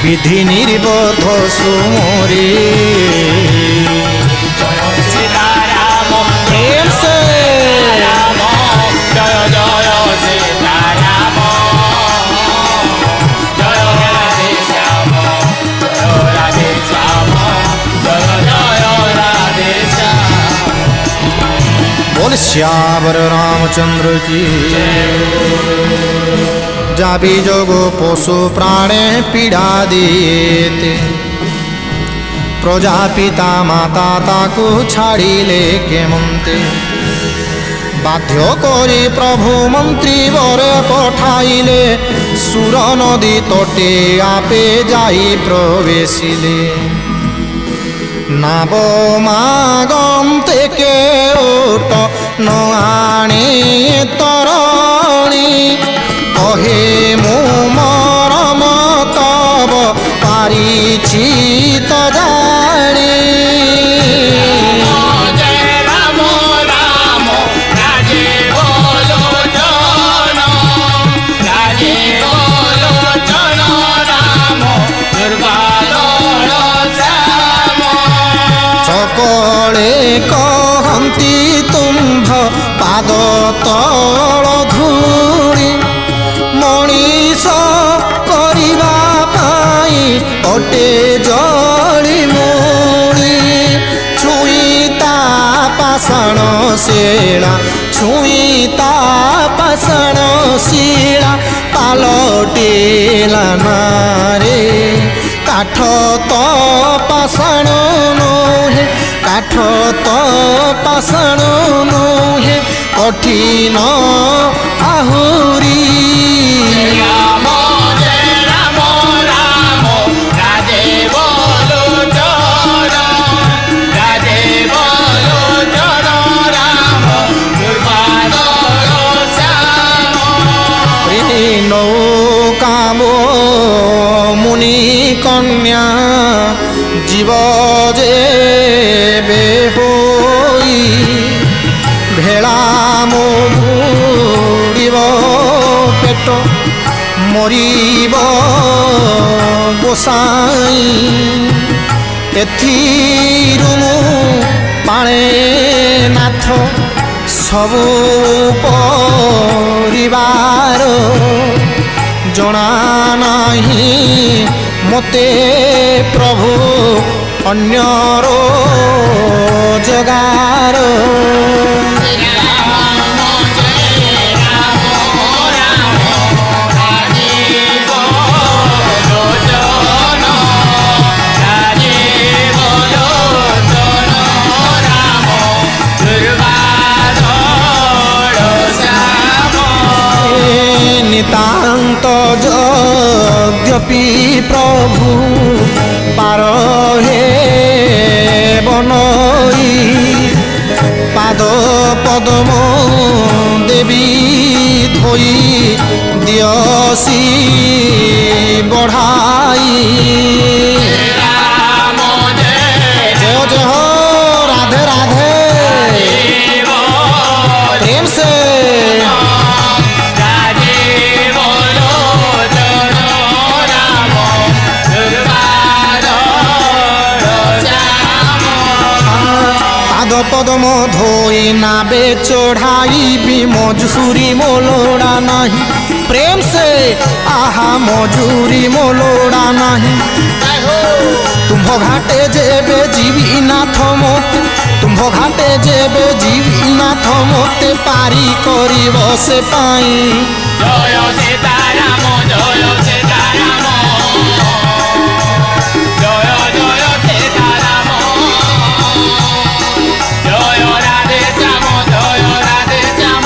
বিধি নির্বোধ সুমরে সীতারাম প্রেম সে রাম জয় জয় সীতারাম জয় রাধে শ্যাম জয় রাধে শ্যাম জয় জয় রাধে শ্যাম बोल श्यावर रामचंद्र की जाबी जोगो पशु प्राणे पीड़ा दिए प्रजापिता माता ताकू छाड़िले केमंते बाध्य करी प्रभु मंत्री बरे पठाइले सुर नदी तटे आपे जाई प्रवेशिले नाब मागंते के ओट न आणे तरणी कहे मो मरम तब पारिछि त जाणी जय राम राम राजे बोलो जन राजे बोलो जन राम दुर्बालो श्याम सकले कहन्ति तुम्भ पाद तल धूଳି मणिष କରିବା ପାଇଁ ଅଟେ ଜଳି ମୂଳି ଛୁଇଁ ତା ପାଷାଣ ଶିଳା ଛୁଇଁ ତା ପାଷାଣ ଶିଳା ପାଲଟିଲା ନାରେ କାଠ ତ ପାଷାଣ ନୁହେଁ କାଠ ତ ପାଷାଣ ନୁହେଁ କଠିନ ଆହୁରି राम जय राम राम राजे बोलो जन राजे बोलो जन राम दुर्बालो श्याम नौकामो मुनि कन्या जीव जे बेहोई भेड़ा मो बुड़ीब पेट मरीब गोसाई एथिरु पाणे नाथ सबु परिवार जଣା ନାହିଁ ମୋତେ ପ୍ରଭୁ ଅନ୍ୟର ଜଗାର नितांत यद्यपि प्रभु पार हे बनई पाद पद्म देवी धोई दियसी बढ़ाई जय जय हो राधे राधे प्रेम से पदम धोई नाबे चढ़ाई भी मजूरी मोलोड़ा नहीं प्रेम से आहा मजूरी मोलोड़ा नहीं तुम्भ घाटे जेबे जीवी नाथ मोते तुम्भ घाटे जेबे जीवी नाथ मोते पारी करिब से पाई जय सीताराम जय सीताराम जय जय सीताराम जय राधे श्याम जय राधे श्याम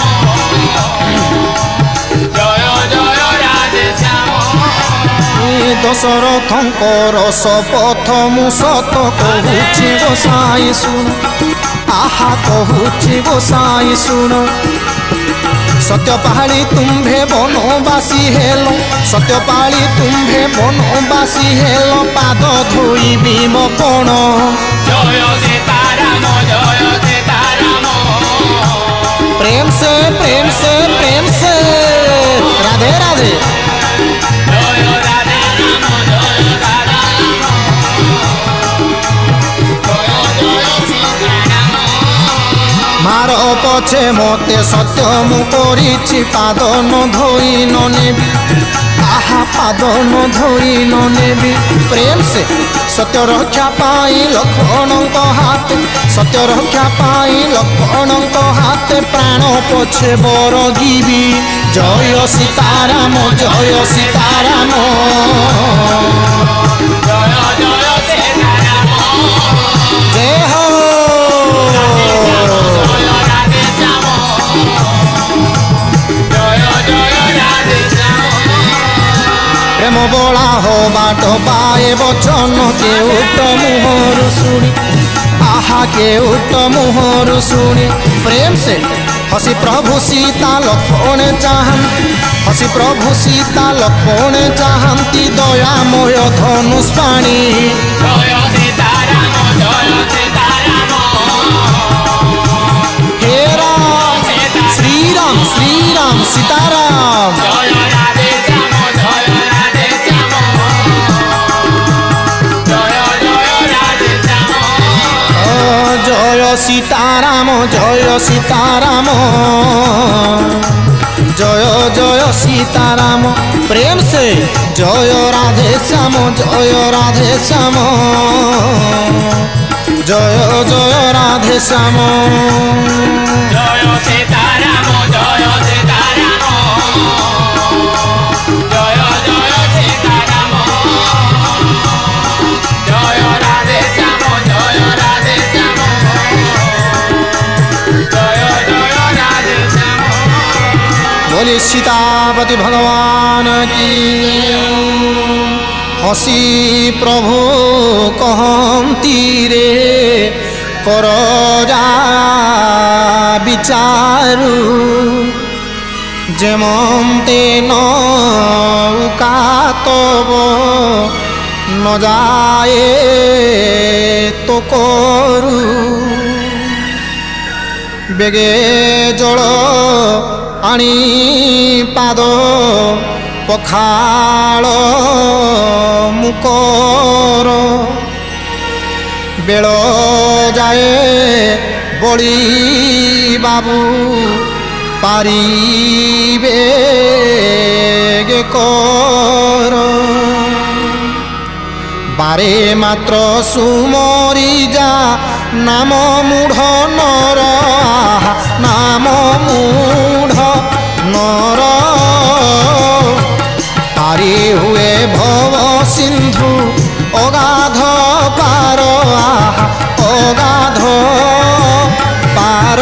जय जय राधे श्याम दशरथंकर शपथ मु सत कहूछि गोसाई सुन आहा कहूछि गोसाई सुन सत्यपाली तुम्भे बनवासी हेलो सत्यपाली तुम्भे बनवासी हेलो पाद धोइबी मो कोण जय सीताराम प्रेम से प्रेम से प्रेम से राधे राधे जय राधे राम जय राधा जय सीताराम मार पछे मते सत्य मु करिछि पाद न धोई न नेबी आहा पाद न धोई न नेबी प्रेम से सत्य रक्षा पाई लक्ष्मण हाथ सत्य रक्षा पाई लक्ष्मण हाथ प्राण पछे बर गिबी जय सीताराम जय सीताराम जय जय सीताराम जय हो जय राधे श्याम जय जय राधे श्याम प्रेम बोला हो बाट पाए बचन के उठ मुहर सुनी आहा के उठ मुहर सुनी प्रेम से हसी प्रभु सीता लक्ष्मण चाहती हसी प्रभु सीता लक्ष्मण चाहती दयामय धनुष पाणी जय सीताराम हे राम श्री राम सीताराम जय राधे श्याम जय राधे श्याम जय जय राधे श्याम जय सीताराम जय सीताराम जय जय सीताराम प्रेम से जय राधे श्याम जय राधे श्याम जय जय राधे श्याम जय सीताराम जय सीताराम जय जय सीताराम जय राधे श्याम जय राधे श्याम जय जय राधे श्याम बोले सीतापति भगवान की हसी प्रभु कहती रे कर जा विचारु जेमते नौका तब न जाए तो करू बेगे जल आनी पाद पखाल मुकर बेल जाए बड़ी बाबू पारिबे गे कर बारे मात्र सुमरी जा नाम मूढ़ नर नाम मूढ़ नर पारी हुए भव सिंधु अगाध पार अगाध पार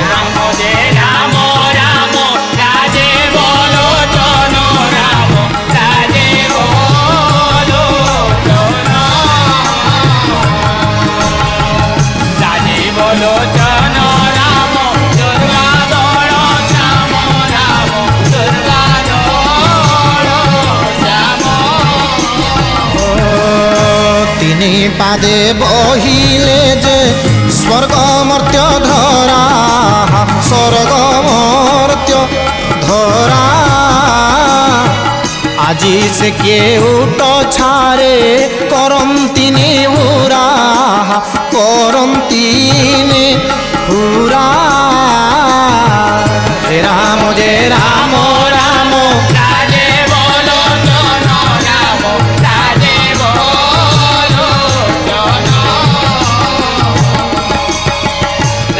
राम जय राम राम राजे बोलो जनो राम राजे बोलो जनो राजे बोलो जनो राम दुर्गा दौड़ो श्याम राम दुर्गा दौड़ो श्याम तिनी पादे बहिले जे स्वर्ग मर्त्य धरा स्वर्ग मर्त्य धरा আজি से केउट छारे करंतिनी हुरा करंतिनी हुरा हे राम जय राम राम राजे बोलो जनो राम राजे बोलो जनो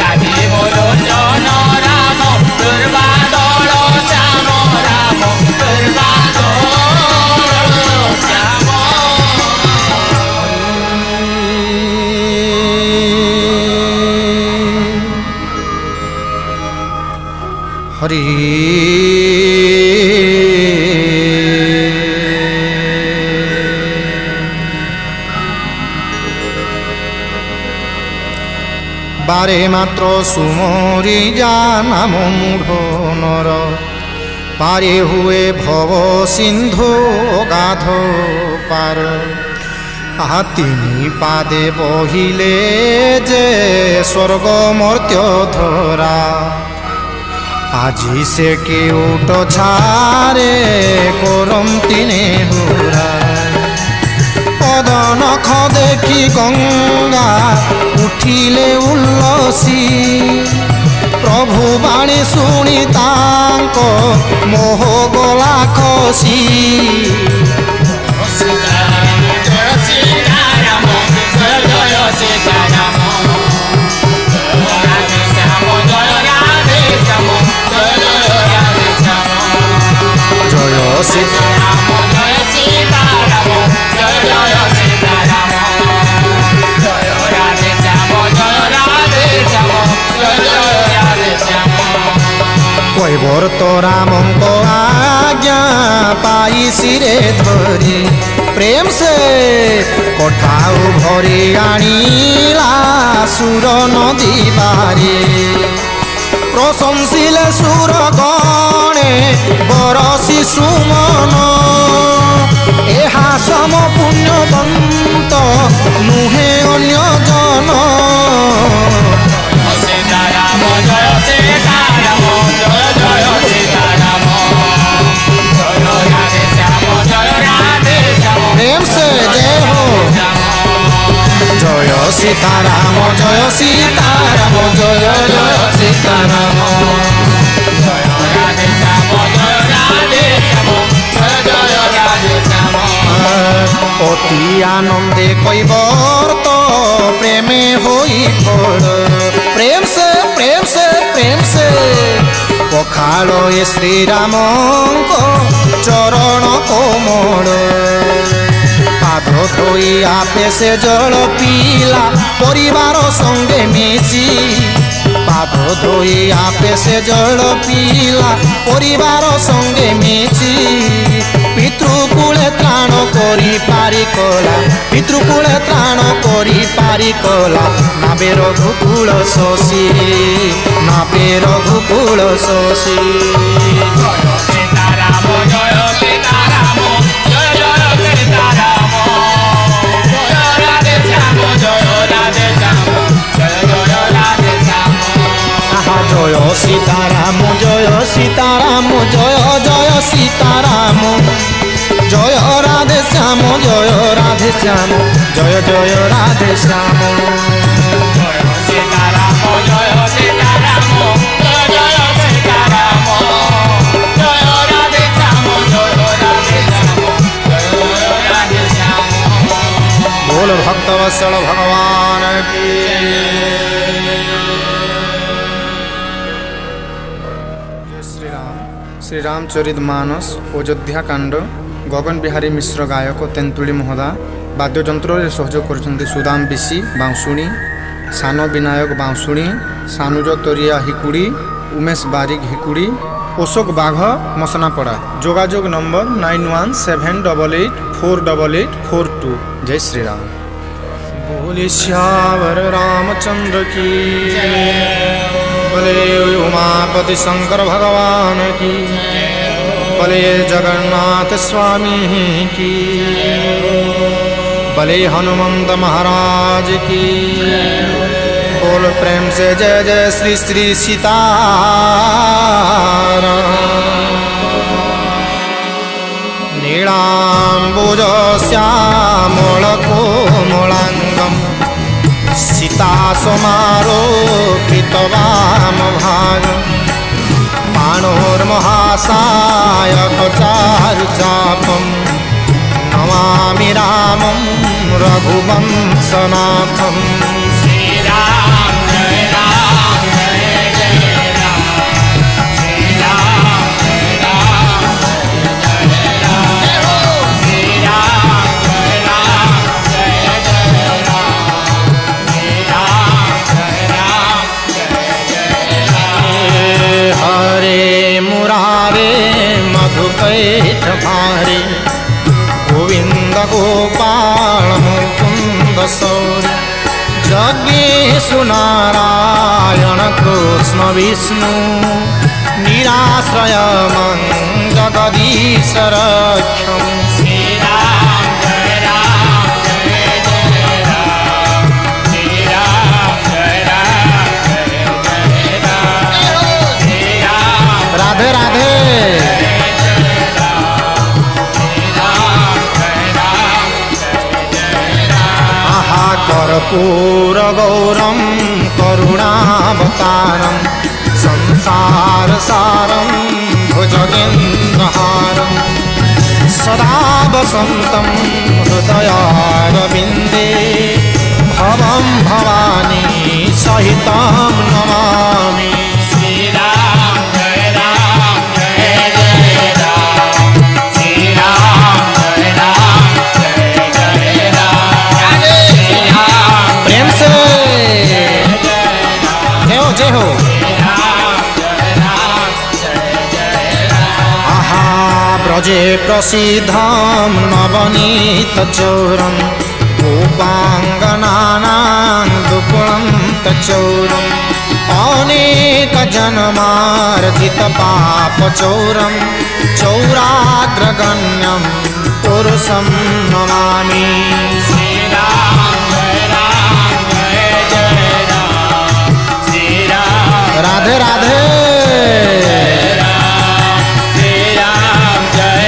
राजे बोलो जनो राम दुर्गा दौड़ो श्याम राम दुर्गा दौड़ो श्याम हरि বারে মাত্র সুমরি যা নাম মূঢ় নর পারে হুয়ে ভব সিন্ধু গাধ পার আহা তিনি পাদে বহিলে যে স্বর্গ মর্ত্য ধরা আজি সে কেউট ছাড়ে করম তিনে হুরা পদ নখ দেখি গঙ্গা উঠিলে উল্লসী প্রভু বাণী শুনি তাঙ্ক মোহ গলা খসি জয় সীতারাম জয় সীতারাম জয় জয় সীতারাম জয় রাধে শ্যাম জয় রাধে শ্যাম জয় জয় রাধে শ্যাম কৈবর্ত রামঙ্ক আজ্ঞা পাই শিরে ধরি প্রেম সে কঠাও ভরি আনিলা সুর নদী বারে প্রশংসিলে সুর গণে বরসি সুমন এহা সম পুণ্যবন্ত নুহে অন্য জন সীতারাম জয় সীতারাম জয় জয় সীতারাম জয় রাধে শ্যাম জয় রাধে শ্যাম প্রেম সে জয় হো জয় সীতারাম জয় সীতারাম জয় জয় সীতারাম জয় রাধে শ্যাম জয় রাধে শ্যাম জয় জয় রাধে শ্যাম অতি আনন্দে কৈবর্ত প্রেমে হই পড় প্রেম সে প্রেম সে প্রেম সে পখাল এ শ্রীরামঙ্ক চরণ কোমল পাদ ধোই আপে সে জল পিলা পরিবার সঙ্গে মিশি পাদ ধোই আপে সে জল পিলা পরিবার সঙ্গে মিশি পিতৃকুলে ত্রাণ করি পারি কলা পিতৃকুলে ত্রাণ করি পারি কলা নাবে রঘুকুল শশী নাবে রঘুকুল শশী জয় সীতারাম জয় সীতারাম জয় জয় সীতারাম জয় রাধে শ্যাম জয় রাধে শ্যাম জয় জয় রাধে শ্যাম আহা জয় সীতারাম জয় সীতারাম জয় জয় সীতারাম জয় রাধে শ্যাম জয় রাধে শ্যাম জয় জয় রাধে শ্যাম জয় সীতারাম জয় সীতারাম জয় জয় সীতারাম জয় রাধে শ্যাম জয় রাধে শ্যাম জয় রাধে শ্যাম बोल भक्तवत्सल भगवान की श्री रामचरित मानस अयोध्या कांड गगन बिहारी मिश्र गायक तेंतुली महोदय बाद्ययंत्र सहयोग कर सुदाम बिशी बांसुणी सान विनायक बांसुणी सानुज तोरिया हिकुड़ी उमेश बारिक हिकुड़ी अशोक बाघ मसनापड़ा जोगाजोग नंबर 9178848842 जय श्री राम बोले श्यावर रामचंद्र की बोले उमापति शंकर भगवान की बोले जगन्नाथ स्वामी की बोले हनुमंत महाराज की बोल प्रेम से जय जय श्री श्री सीताराम नीलाम्बुज श्यामल कोमलांगम सीता समारोपित वाम भाग पाणोर्महासायक चारुचापम नमामि रामं रघुवंशनाथम श्रीराम जय राम जय जय राम श्रीराम जय राम जय राम श्रीराम जय राम जय जय राम श्रीराम जय राम जय जय राम हरे मुरारे मधुकैठ भारे गोविंद गोपाल मुकुंद सौर्य जगेशु नारायण कृष्ण विष्णु निराश्रयमं जगदीशरक्षम् श्री राम जय राम जय जय राम श्री राम जय राम जय जय राम श्री राम राधे राधे आहा कर्पूर गौरम करुणावतारम संसार सारम भुजगेन्द्रहारम सदा वसन्तं हृदयारविन्दे भवं भवानी सहितं नमामि श्री राम जय राम जय जय राम श्री राम जय राम जय जय राम श्री राम प्रेम से जय हो आहा ब्रजे प्रसिद्धं नवनीतचौरं गोपाङ्गनानां दुकुलन्तचौरम् अनेकजन्मार्जितपापचौरं चौराग्रगण्यं पुरुषं नमामि श्री राम जय जय राम श्री राम राधे राधे श्री राम जय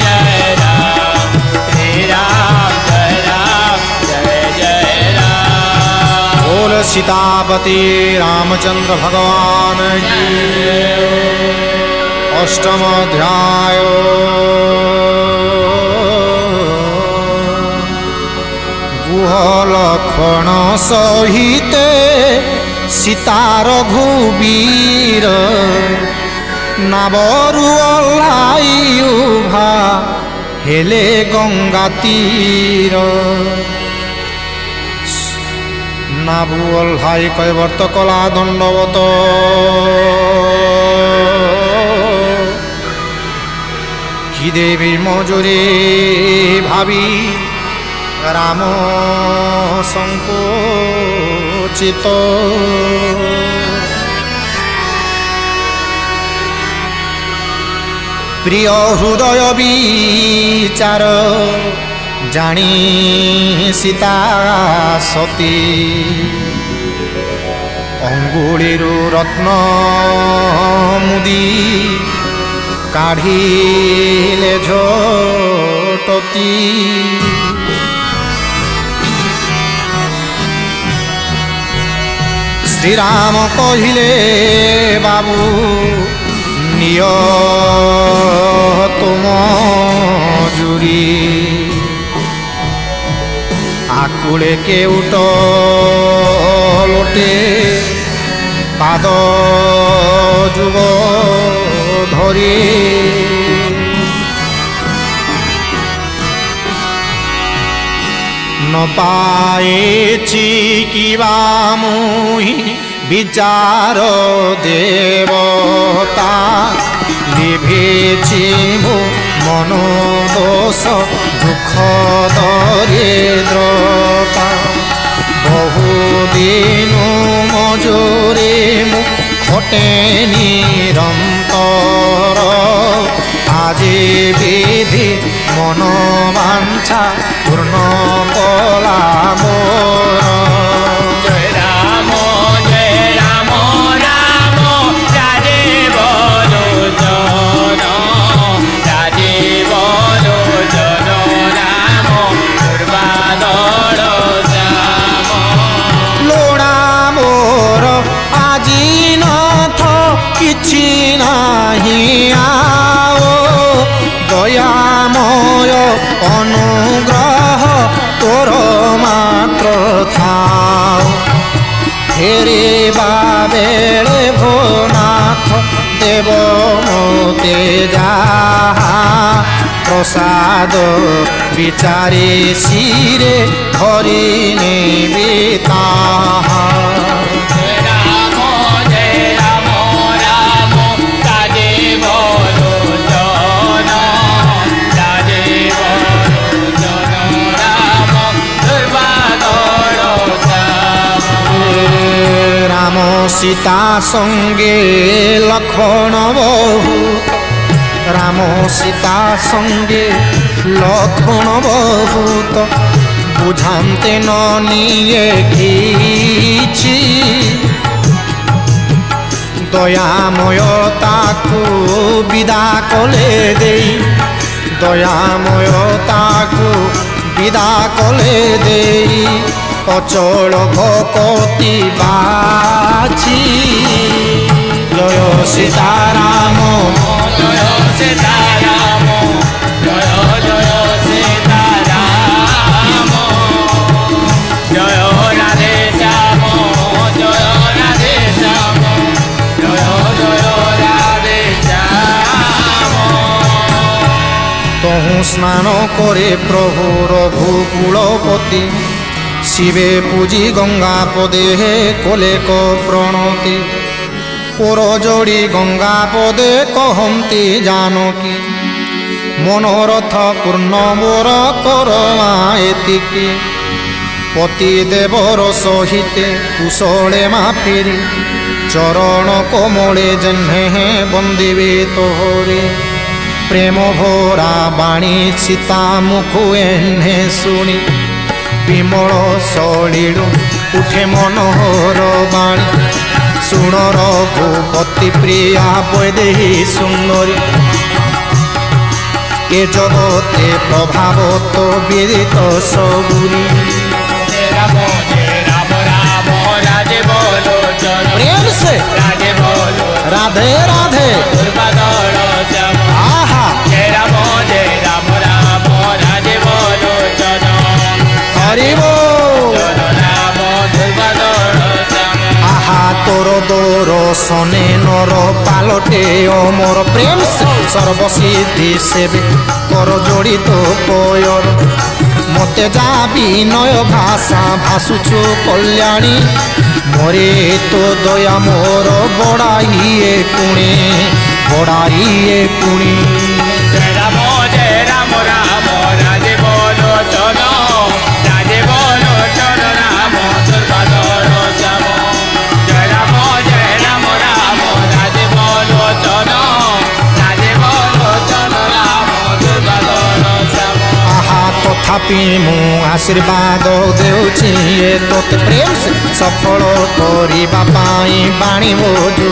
जय राम श्री राम जय जय राम बोल सीतापति रामचंद्र भगवान की अष्टम अध्याय गुह लक्षण सहिते सीता रघुबीर नाबरु ओह्लाइउभा हेले गंगा तीर नाबु ओह्लाई कैवर्त कला दंडवत कि देवी मजुरे भावी राम संकोचित प्रिय हृदय विचार जानी सीता सती अंगुळीरु रत्न मुदी काढ़िले झटती श्रीराम कहिले बाबू निय तुम जुरी आकुले केउट लोटे पाद जुग धरी न पाएछि किबा मुहि विचार देवता लिभेछि मो मनोदोष दुख दरिद्रता बहुदिन मजुरे मु खटे निरंतर আজি विधि मनोवांछा पूर्ण कला मोर जय राम राम राजे बोलो जन राम दुर्बादल श्याम लोड़ा मोर আজি नाथ किछि नाही आओ दयामय अनुग्रह तोर मात्र थाओ फेरे बेले भोनाथ देव मोते जाहा प्रसाद विचारे शिरे धरि नेबे ताहा जय राम राम राजे बोलो जन राम दुर्बादल श्याम राम सीता संगे लक्ष्मण बहुत राम सीता संगे लक्ष्मण बहुत बुझाते न निये किछि दयामय ताकू विदा कले देई दयामय ताकू विदा कले देई अचल भकति बाछि जय सीताराम जय सीताराम जय जय सीताराम जय राधे श्याम जय राधे श्याम जय जय राधे श्याम तहु स्नान करे प्रभु रघुकुलपति शिवे पूजी गंगा पदे कोले को प्रणति कोर जोड़ी गंगा पदे कहती जानकी मनोरथ पूर्ण मोर करमाएतिकी पति देवर सहिते कुशले मा फेरी चरण कोमले जन्हे बंदिवे तोहरे प्रेम भरा बाणी सीता मुखु एन्हे शुणी विमल सलिलु उठे मनोहर बाणी सुण रघुपति प्रिया वैदेही सुंदरी ए जगते प्रभाव तो विदित सबुरी राम राम राजे बोलो चलो प्रेम से राजे बोलो राधे राधे दुर्बादल श्याम आहा जय राम राम राजे बोलो चलो हरि बोल चलो राम दुर्बादल श्याम आहा तोर दोर सने नर पालटे अमर प्रेम से सर्वसिद्धि सेवे कर जोड़ी तो पयर मते जा विनय भाषा भासुछु कल्याणी मोरे तो दया मोर बड़ाइए पुणे जय राम राजे बोलो चलो राम दुर्बादल श्याम जय राम राजे बोलो चलो राम दुर्बादल श्याम आहा तथापि मु आशीर्वाद देउछि ए तोते प्रेम से सफल करिबा पाई बाणी बोझु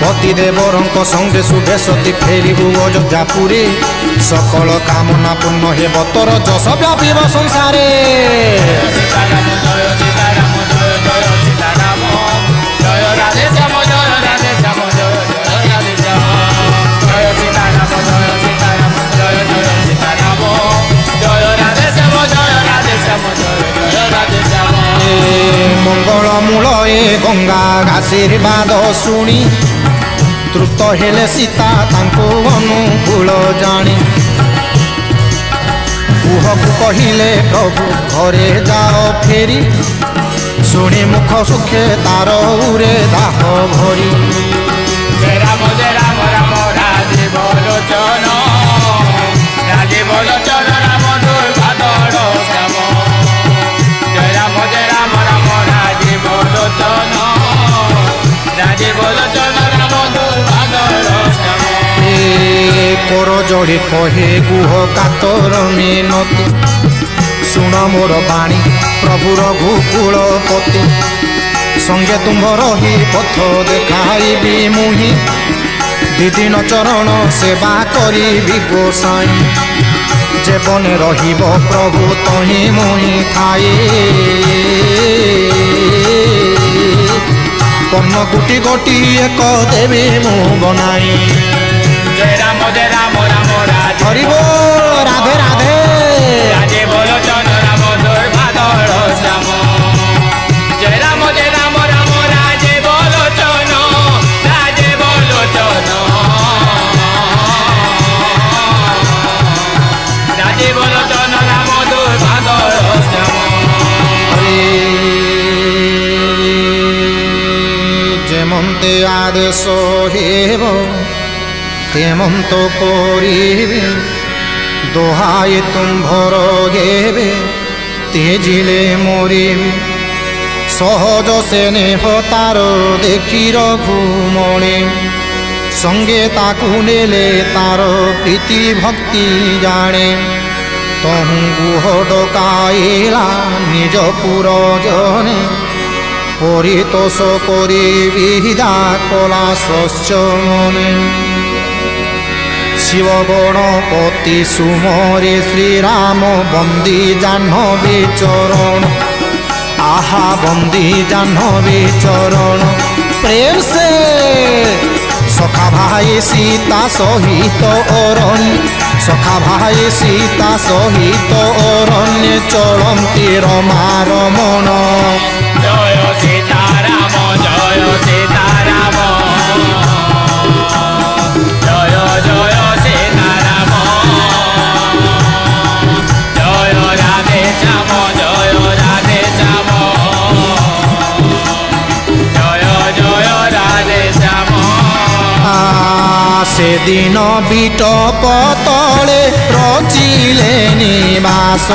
पति देवरंक संगे शुभे सती फेरिबु अयोध्यापुरी सकल कामना पूर्ण हेब तोर जस व्यापिब संसारे सीताराम जय सीताराम जय जय सीताराम जय राधे श्याम जय राधे श्याम जय जय राधे श्याम जय सीताराम जय सीताराम जय जय सीताराम जय राधे श्याम जय राधे श्याम जय जय राधे श्याम मंगल मूल ए गंगा आशीर्वाद शुणी तृप्त हेले सीता तांको अनुकूल जानी कुहकु कहिले प्रभु घरे जाओ फेरी शुणी मुख सुखे तार उरे दाह भरी जय राम राजे बोलो चलो राम दुर्बादल श्याम जय राम राजे बोलो चलो राम दुर्बादल श्याम कोर जोड़ी कहे गुह कातर मिनती शुण मोर बाणी प्रभु रघुकुलपति संगे तुम्भ रही पथ देखाइबी मुहि दिदिन चरण सेवा करी गोसाई जेबने रहिब प्रभु तही मुहि खाए कर्ण गुटी गोटी एक देवी मु बनाई जय राम राजे हरि बोल राधे राधे राजे बोलो चलो राम दुर्बादल श्याम जय राम राजे बोलो चलो राजे बोलो चलो राम दुर्बादल श्याम जेमन्ते आदेश हेब तेमन्त करिबे दोहाई तुम्भर गेबे तेजिले मरिबे সহজ স্নেহ তার দেখি রঘুমণি সঙ্গে তাকু নেলে তার প্রীতি ভক্তি জানে তহু গুহ ডকাইলা নিজ পুরজনে পরিতোষ করি বিহিদা কলা স্বচ্ছ মনে শিব গণপতি সুমরে শ্রীরাম বন্দী জাহ্নবী চরণ आहा बंदी जाह्नवी चरण प्रेम से सखा भाई सीता सहित अरण्य सखा भाई सीता सहित अरण्य चलती रमा रमण जय सीताराम जय सीताराम जय जय सीताराम जय राधे श्याम जय राधे श्याम जय जय राधे श्याम से दिन बिटप तले रचिले निवास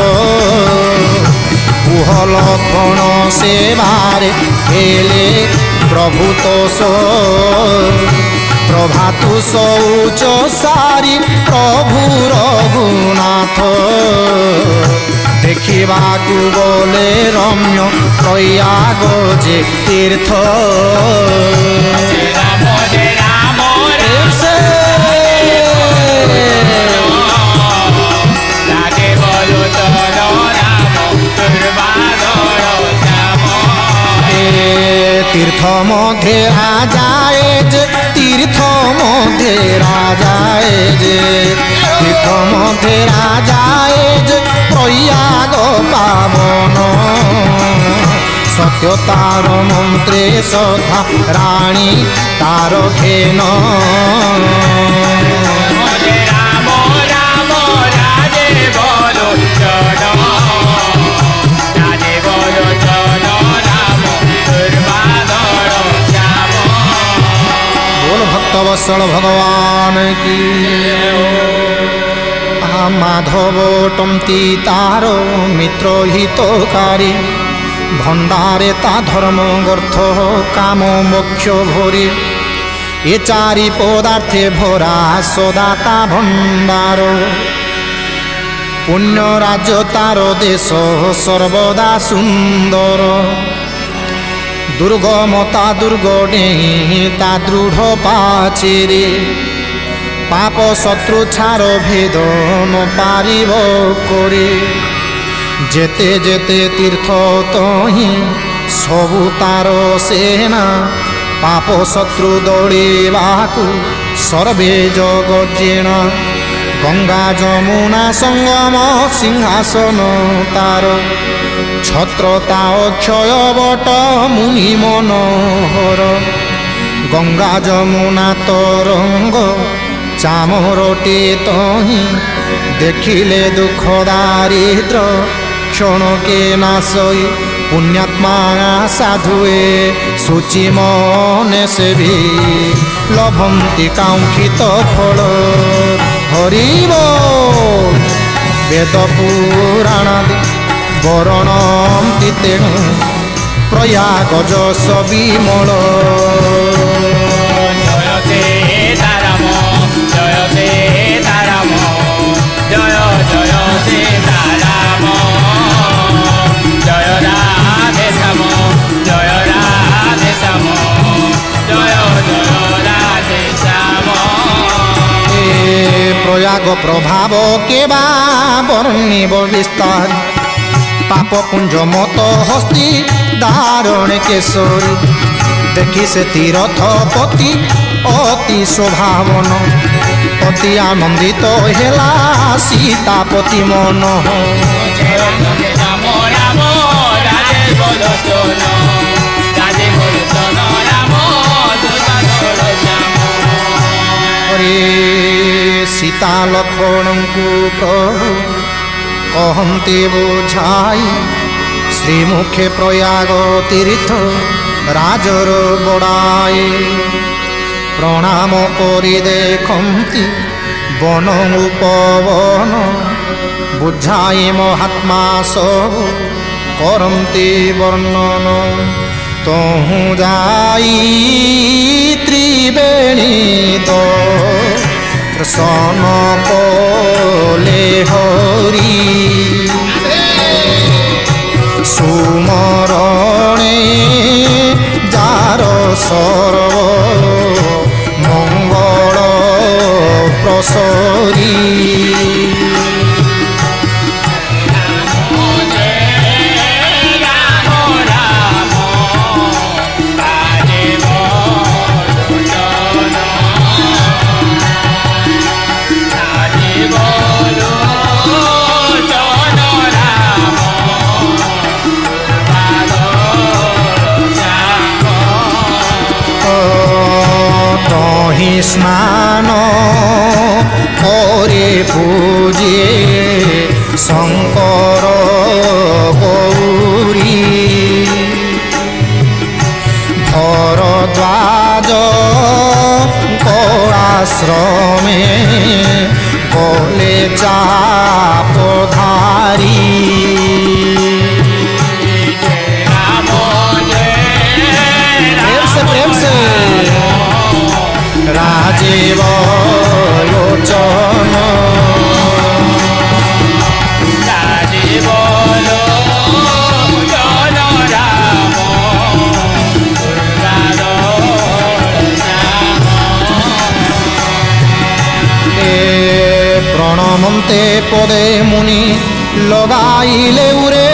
गुह लक्षण सेवारे हेले प्रभु तोष प्रभातु शौच सारी प्रभु रघुनाथ देखिबाकु बोले रम्य प्रयाग जे तीर्थ राम जय राम राधे बोलो चलो राम दुर्बाधर श्याम तीर्थ मध्य राजाए जे तीर्थ मध्य राजाए जे तीर्थ मध्य राजाए जे प्रयाग पावन सत्य तार मंत्रे सधा राणी तार घेन जय राम राम राधे बोलो चलो राधे बोलो चलो राम दुर्बाधर श्याम बोल भक्त वत्सल भगवान की माधव टमती तार मित्र हितकारी भंडारे ता धर्म गर्थ काम मोक्ष भोरी ए चारि पदार्थे भरा सदाता भंडार पुण्य राज्य तार देश सर्वदा सुंदर दुर्गमता दुर्गणे ता दृढ़ पाचिरे पाप शत्रु छार भेद न पारिब करे जेते जेते तीर्थ तही सबु तार सेना पाप शत्रु दौड़ेबाकु सर्वे जगजेण गंगा जमुना संगम सिंहासन तार छत्रता अक्षय बट मुनि मनोहर गंगा जमुना तरंग चामरटे तही देखिले दुख दारिद्र क्षण के नाशई पुण्यात्मा साधुए शुचि मने से भी लभंती कांक्षित फल हरिव वेद पुराणादि वर्णन्ति तेणु प्रयाग जस विमल जय सीताराम जय सीताराम जय जय सीताराम जय राधे श्याम जय राधे श्याम जय जय राधे श्याम प्रयाग प्रभाव केबा वर्णिब विस्तार पाप पुंज मत हस्ती दारण केशरी देखि से तीर्थपति अति शोभावन अति आनंदित हेला सीतापति मन राम राम राधे बोलो चलो राधे बोलो चलो राम दुर्बाधर श्याम हरे सीता लक्ष्मण को प्रभु कहते बुझाई श्रीमुखे प्रयाग तीर्थ राजर बड़ाए प्रणाम करी देखती बन उपवन बुझाई महात्मा सब करन्ति वर्णन तहु जाई त्रिवेणी दर्शन कले हरि सुमरणे जार सर्व मंगल प्रसरी स्नान करे पूजे शंकर गौरी भरद्वाज आश्रमे गले चापधारी प्रेम से राजीव लोचन राजीव लोचन राम प्रणमन्ते पदे मुनि लगाइले उरे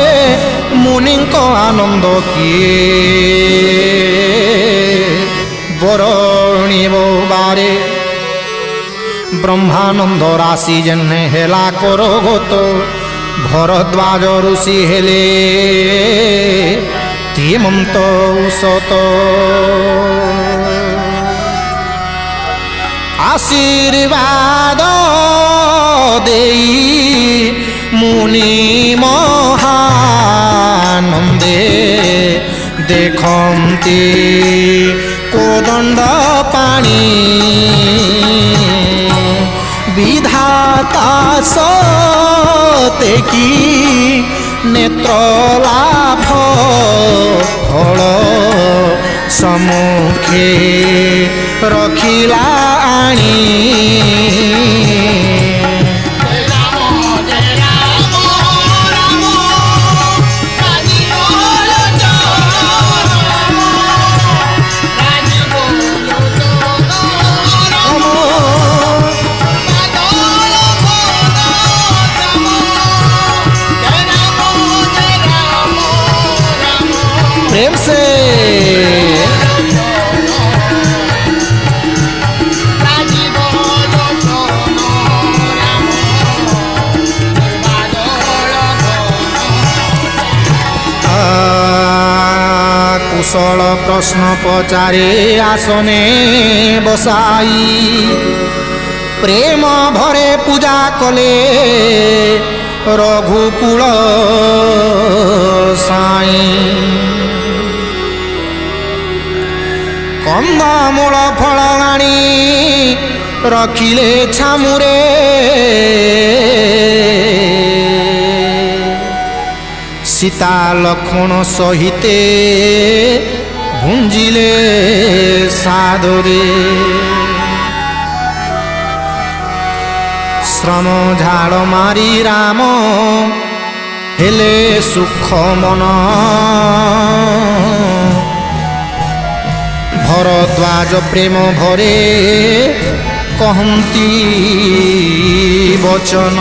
मुनि आनंद किए बरणीब बारे ब्रह्मानंद राशि जन्हे हेला करो गोत भरद्वाज ऋषि हेले धीमंत उषत आशीर्वाद देई मुनि महानंदे देखन्ति कोदंड पानी विधाता सते की नेत्र लाभ फल सम्मुखे रखिला आनी प्रेम से कुशल प्रश्न पचारे आसने बसाई प्रेम भरे पूजा कले रघुकुल साई कंदमूल फल आनी रखिले छामुरे सीता लक्ष्मण सहिते भुंजिले सादरे श्रम झाड़ मारी राम हेले सुख मन भरद्वाज प्रेम भरे कहन्ति वचन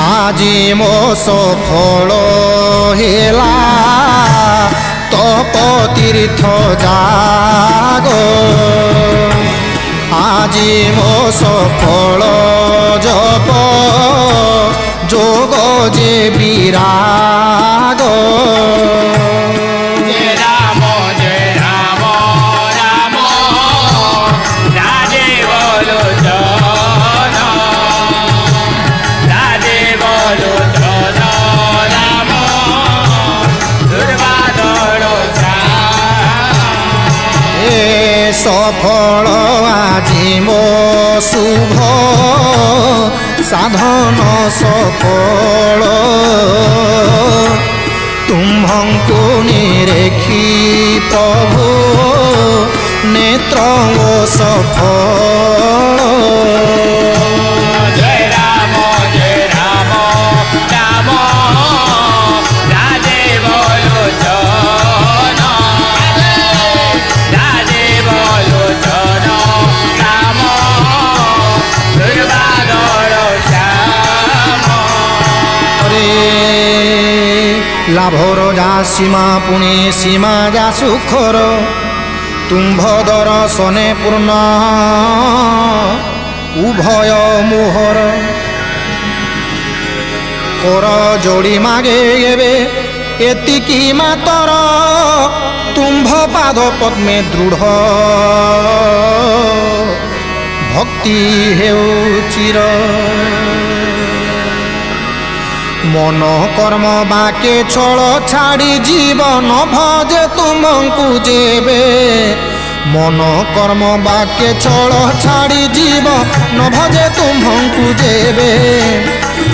आजी मो सफल हेला तप तीर्थ जाग आजी मो सफल जप जोग जे विराग सफल आजी मो शुभ ସାଧନ ସଫଳ ତୁମ୍ଭଙ୍କୁ ନିରେଖି ପ୍ରଭୁ ନେତ୍ର ସଫଳ। ଜୟ ରାମ ରାମ ରାଜୀବ ଲୋଚନ ରାଜୀବ ଲୋଚନ ରାମ ଦୁର୍ବାଦଳ ଶ୍ୟାମ। ଲାଭର ଯା ସୀମା ପୁଣି ସୀମା ଯା ସୁଖର ତୁମ୍ଭ ଦର୍ଶନେ ପୂର୍ଣ୍ଣ ଉଭୟ ମୁହର। କର ଯୋଡ଼ି ମାଗେ ଏବେ ଏତିକି ମାତର ତୁମ୍ଭ ପାଦ ପଦ୍ମେ ଦୃଢ଼ ଭକ୍ତି ହେଉ ଚିର। ମନ କର୍ମ ବାକେ ଛଳ ଛାଡ଼ି ଜୀବନ ଭଜେ ତୁମଙ୍କୁ ଯେବେ। ମନ କର୍ମ ବାକେ ଛଳ ଛାଡ଼ି ଜୀବନ ଭଜେ ତୁମଙ୍କୁ ଯେବେ।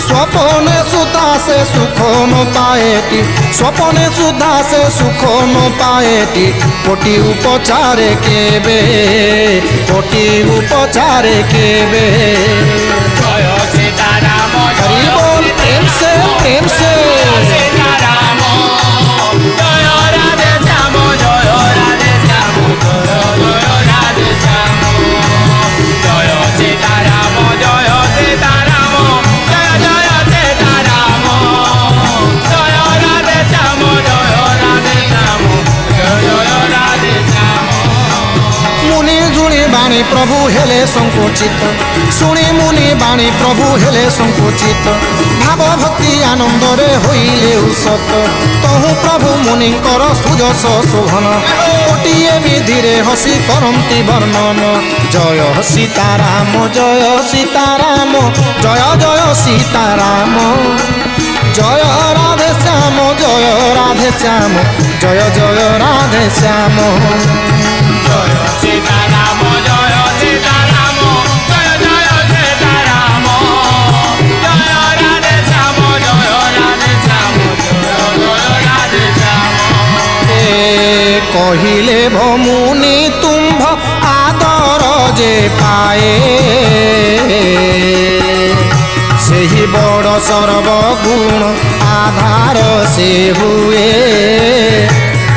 ସ୍ୱପନେ ସୁଧା ସେ ସୁଖ ନ ପାଏଟି ସ୍ୱପନେ ସୁଧା ସେ ସୁଖ ନ ପାଏଟି କୋଟି ଉପଚାରେ କେବେ କୋଟି ଉପଚାରେ କେବେ। ଜୟ ସୀତାରାମ ହରି ବୋଲ ପ୍ରେମ से प्रेम से। ସୀତାରାମ ଜୟ ରାଧେ ଶ୍ୟାମ ଜୟ ରାଧେ ଶ୍ୟାମ ଜୟ ଜୟ ରାଧେ ଶ୍ୟାମ। ଜୟ ସୀତାରାମ ଜୟ ସୀତାରାମ ଜୟ ଜୟ ସୀତାରାମ ଜୟ ରାଧେ ଶ୍ୟାମ ଜୟ ରାଧେ ଶ୍ୟାମ ଜୟ ଜୟ ରାଧେ ଶ୍ୟାମ। मुनि जुणी बाणी प्रभु हेले संकुचित शुणी मुनि बाणी प्रभु हेले संकुचित भाव भक्ति आनंद रे होइले उसत तहु प्रभु मुनिंकर सुजस शोभन गोटिए विधिरे हसी करंती वर्णन। जय सीताराम जय सीताराम जय जय सीताराम जय राधे श्याम जय राधे श्याम जय जय राधे श्याम। জয় সীতারাম জয় সীতারাম জয় জয় সীতারাম জয় রাধে শ্যাম জয় রাধে শ্যাম জয় জয় রাধে শ্যাম। কহিলে ভমুনি তুম্ভ আদর যে পায়ে ସେହି ବଡ଼ ସର୍ବଗୁଣ ଆଧାର ସେ ହୁଏ।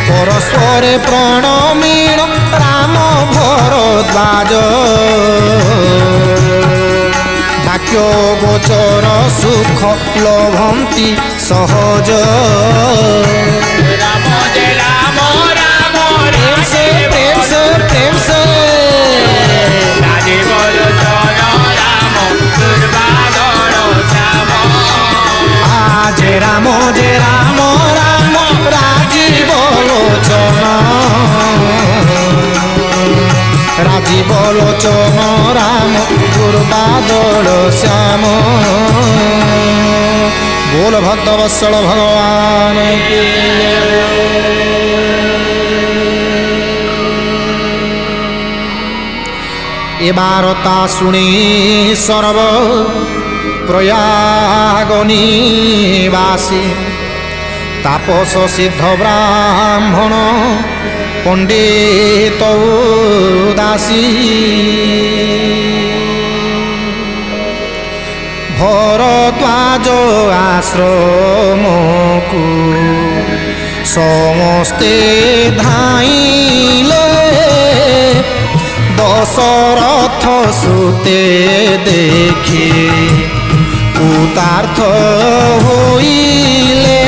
ପରସ୍ପରେ ପ୍ରଣମୀଣ ରାମ ଭରଦ୍ୱାଜ ବାକ୍ୟ ଗୋଚର ସୁଖ ଲଭନ୍ତି ସହଜ। ରାମ ଜୟ ରାମ ରାମ ପ୍ରେମ ସେ ପ୍ରେମ ସେ ପ୍ରେମ ସେ ରାଜୀବ ଲୋଚନ ରାମ ଦୁର୍ବାଦଳ ଶ୍ୟାମ। ଜୟ ରାମ ଜୟ ରାମ ରାମ ରାଜୀବ লোচন রাজীব লোচন রাম দুর্বাদল শ্যাম। बोल भक्तवत्सल भगवान की। ए बारता शुणी सर्व प्रयाग निवासी तापस सिद्ध ब्राह्मण पंडित दासी भरद्वाज आश्रम को समस्ते धाइले दशरथ सुते देखी उतार्थ होइले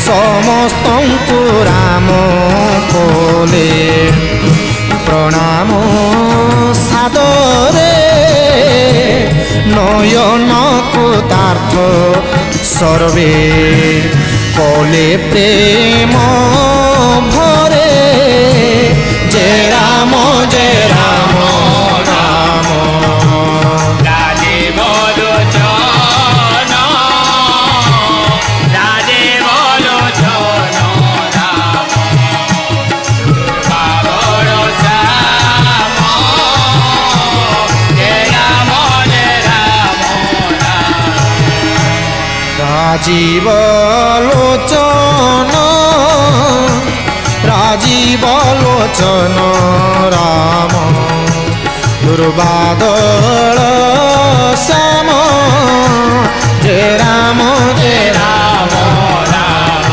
समस्त राम कोले प्रणाम सादरे नयन कृतार्थ सर्वे कले प्रेम भरे जय राम राम রাজীব লোচন রাজীব লোচন রাম দুর্বাদল শ্যাম। জয় রাম রাজীব লোচন রাজীব লোচন রাম দুর্বাদল শ্যাম জে রাম জে রাম রাম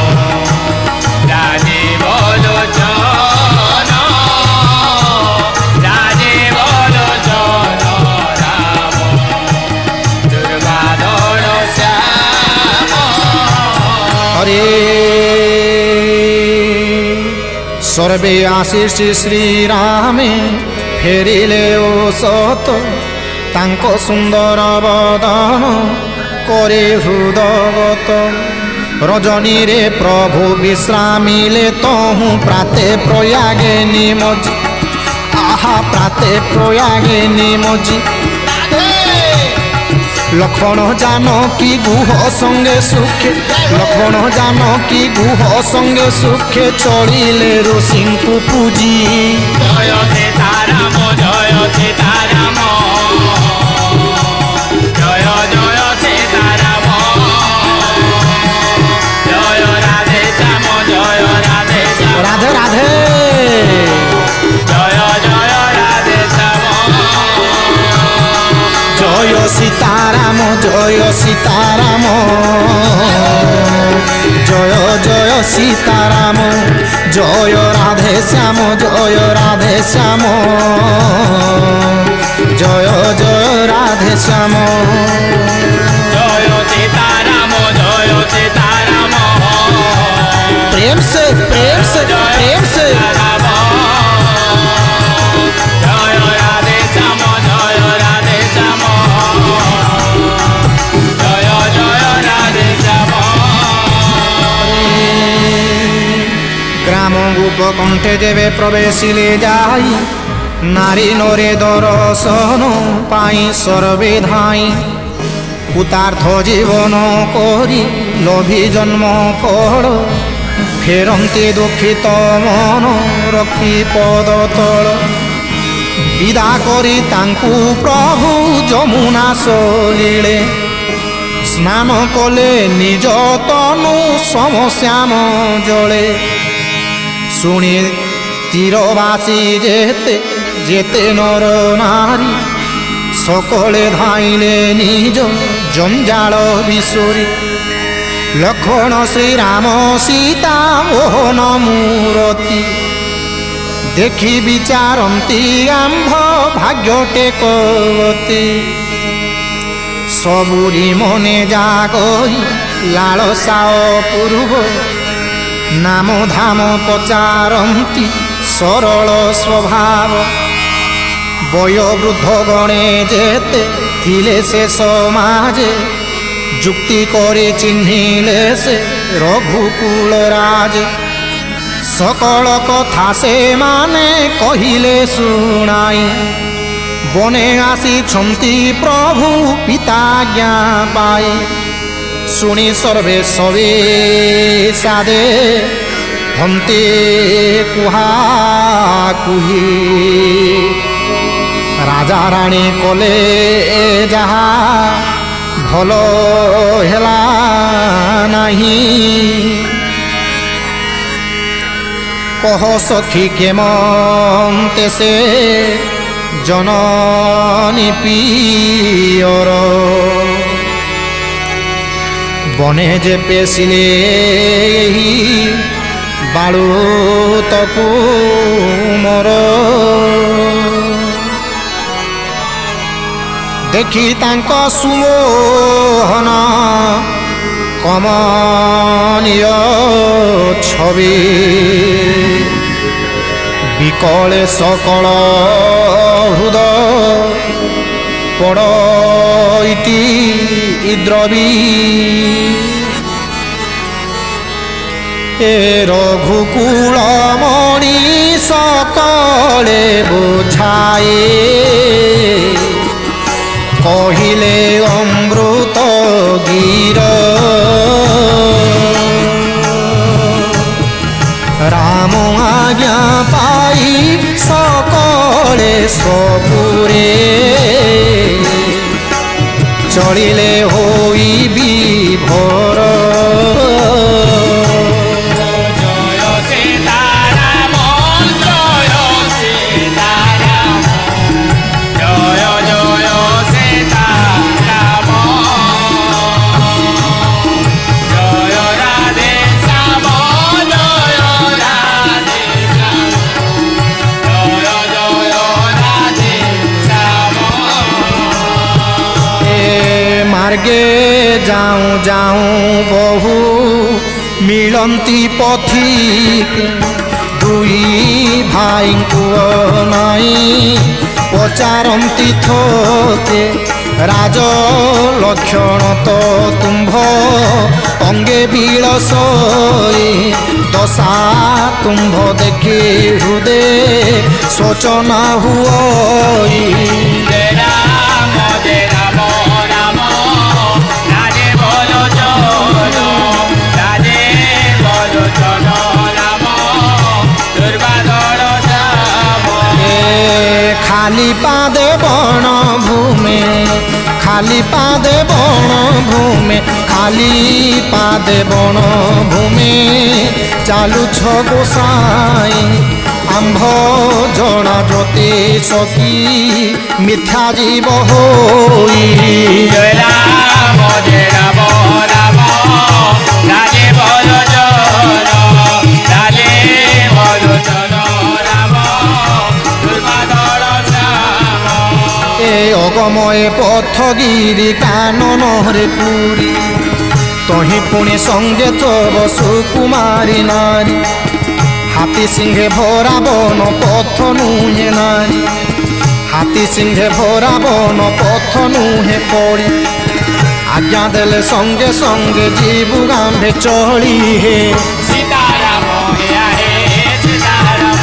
রাজীব লোচন রাজীব লোচন রাম দুর্বাদল শ্যাম হরে সর্বে আশিষি শ্রীরামে ফেরিলে ও সত তাঙ্ক সুন্দর বদন করে হৃদগত রজনীরে প্রভু বিশ্রামিলে তহু প্রাতে প্রয়াগে নিমজি আহা প্রাতে প্রয়াগে নিমজি লক্ষ্মণ জানকী গুহ সঙ্গে সুখে লক্ষ্মণ জানকী গুহ সঙ্গে সুখে চলিলে ঋষিଙ୍କୁ পূজি জয় সীতারাম জয় সীতারাম জয় জয় সীতারাম জয় রাধে শ্যাম জয় রাধে শ্যাম রাধে রাধে জয় জয় রাধে শ্যাম জয় সীতারাম জয় সীতারাম জয় জয় সীতারাম জয় রাধে শ্যাম জয় রাধে শ্যাম জয় জয় রাধে শ্যাম জয় সীতারাম জয় সীতারাম প্রেম সে প্রেম সে প্রেম সে রাম জয় রাধে শ্যাম জয় রাধে শ্যাম জয় জয় রাধে শ্যাম গ্রাম উপকণ্ঠে যেবে প্রবেশিলে যাই নারী নরে দর্শন পাই সর্বে ধাই কুতার্থ জীবন করি লোভী জন্ম ফল ফেরন্তে দুঃখিত মন রক্ষি পদ তল বিদা করি তাঙ্কু প্রভু যমুনা সলিলে স্নান কলে নিজ তনু সমশ্যাম জলে শুনি তীরবাসী যেতে যেতে নর নারী সকলে ধাইলে নিজ জঞ্জাল বিশুরি লক্ষণ শ্রীরাম সীতা মোহন মূরতি দেখি বিচারন্তি আম্ভ ভাগ্যটে কবতী ସବୁରି ମନେ ଜାଗଇ ଲାଳସା ଅପୂର୍ବ ନାମ ଧାମ ପଚାରନ୍ତି ସରଳ ସ୍ୱଭାବ ବୟୋବୃଦ୍ଧ ଗଣେ ଯେତେ ଥିଲେ ସେ ସମାଜେ ଯୁକ୍ତି କରି ଚିହ୍ନିଲେ ସେ ରଘୁକୁଳ ରାଜ ସକଳ କଥା ସେମାନେ କହିଲେ ଶୁଣାଇ বনে আসিছন্তি প্রভু পিতাজ্ঞা পাই শুনি সর্বে সবে সাদে হন্তে কুহা কুহি রাজা রানী কলে যাহা ভাল হেলা নাহি কহ সখী কেমন্তে সে জননী পিয়র বনে যে পেশিলে বালুতকু মর দেখি তাঙ্ক সুমোহন কমনীয় ছবি বিকলে সকল হৃদ পড়ইতি দ্রবী এ রঘুকুল মণি সকলে বুঝায়ে কহিলে অমৃত গীর রাম আজ্ঞা পাই সকলে সপুরে চলিলে হই বিভোর ମାର୍ଗେ ଯାଉଁ ଯାଉଁ ବହୁ ମିଳନ୍ତି ପଥିକ ଦୁଇ ଭାଇଙ୍କୁ ଅନାଇ ପଚାରନ୍ତି ଥୋତେ ରାଜ ଲକ୍ଷଣ ତ ତୁମ୍ଭ ଅଙ୍ଗେ ବିଳସଇ ଦଶା ତୁମ୍ଭ ଦେଖି ହୃଦେ ଶୋଚନା ହୁଅଇ ଜୟ ରାମ ରାମ ରାଧେ ବୋଲ ଚୋର ରାଧେ ବୋଲ ଚୋର ରାମ ଦୁର୍ବାଦଳ ଶ୍ୟାମ খালি পাদে বন ভূমে খালি পাদে বন ভূমে খালি পাদে বন ভূমে চালুছ গোসাই আম্ভ জনা জ্যোতি সখী মিথ্যা জীব হই জয় রাম রাম রাধে বল চোর রাধে বল চোর রাম দুর্বাদল শ্যাম এ অগময়ে পথগিরি কাননরে পুরী তহি পুଣି সঙ্গে তব সুকুমারী নারী হাতী সিংহে ভরা বন পথ নুহে নারী হাতী সিংহে ভরা বন পথ নুহে পড়ি আজ্ঞা দেলে সঙ্গে সঙ্গে জীবু গাম্ভে চলি হে সীতারাম হে সীতারাম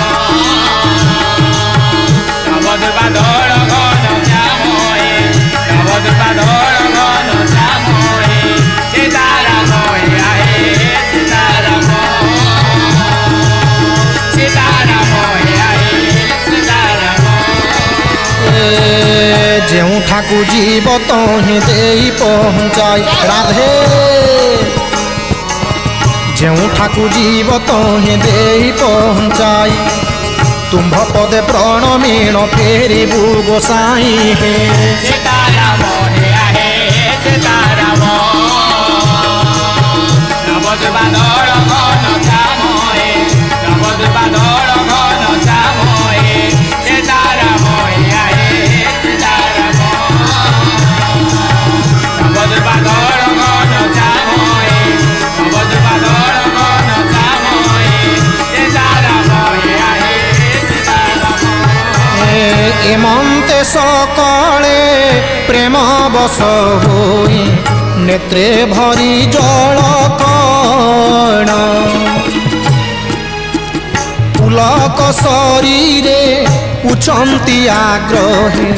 নব দুর্বাদল ঘন শ্যাম হে নব দুর্বাদল ঘন শ্যাম হে সীতারাম হে সীতারাম সীতারাম হে সীতারাম ଯେଉଁଠାକୁ ଯିବ ତହିଁ ଦେଇ ପହଞ୍ଚାଇ ରାଧେ ଯେଉଁଠାକୁ ଯିବ ତହିଁ ଦେଇ ପହଞ୍ଚାଇ ତୁମ୍ଭ ପଦେ ପ୍ରଣମୀଣ ଫେରିବୁ ଗୋସାଇ ହେ ସୀତାରାମ হে সীতারাম নব দুর্বাদল ঘন শ্যাম হে নব দুর্বাদল ঘন শ্যাম হে সীতারাম হে সীতারাম নব দুর্বাদল ঘন শ্যাম হে নব দুর্বাদল ঘন শ্যাম হে সীতারাম হে সীতারাম এমন্তে সকলে প্রেম বশ হই নেত্রে ভরি জল কণ পুলক শরীরে পুছন্তি আগ্রহী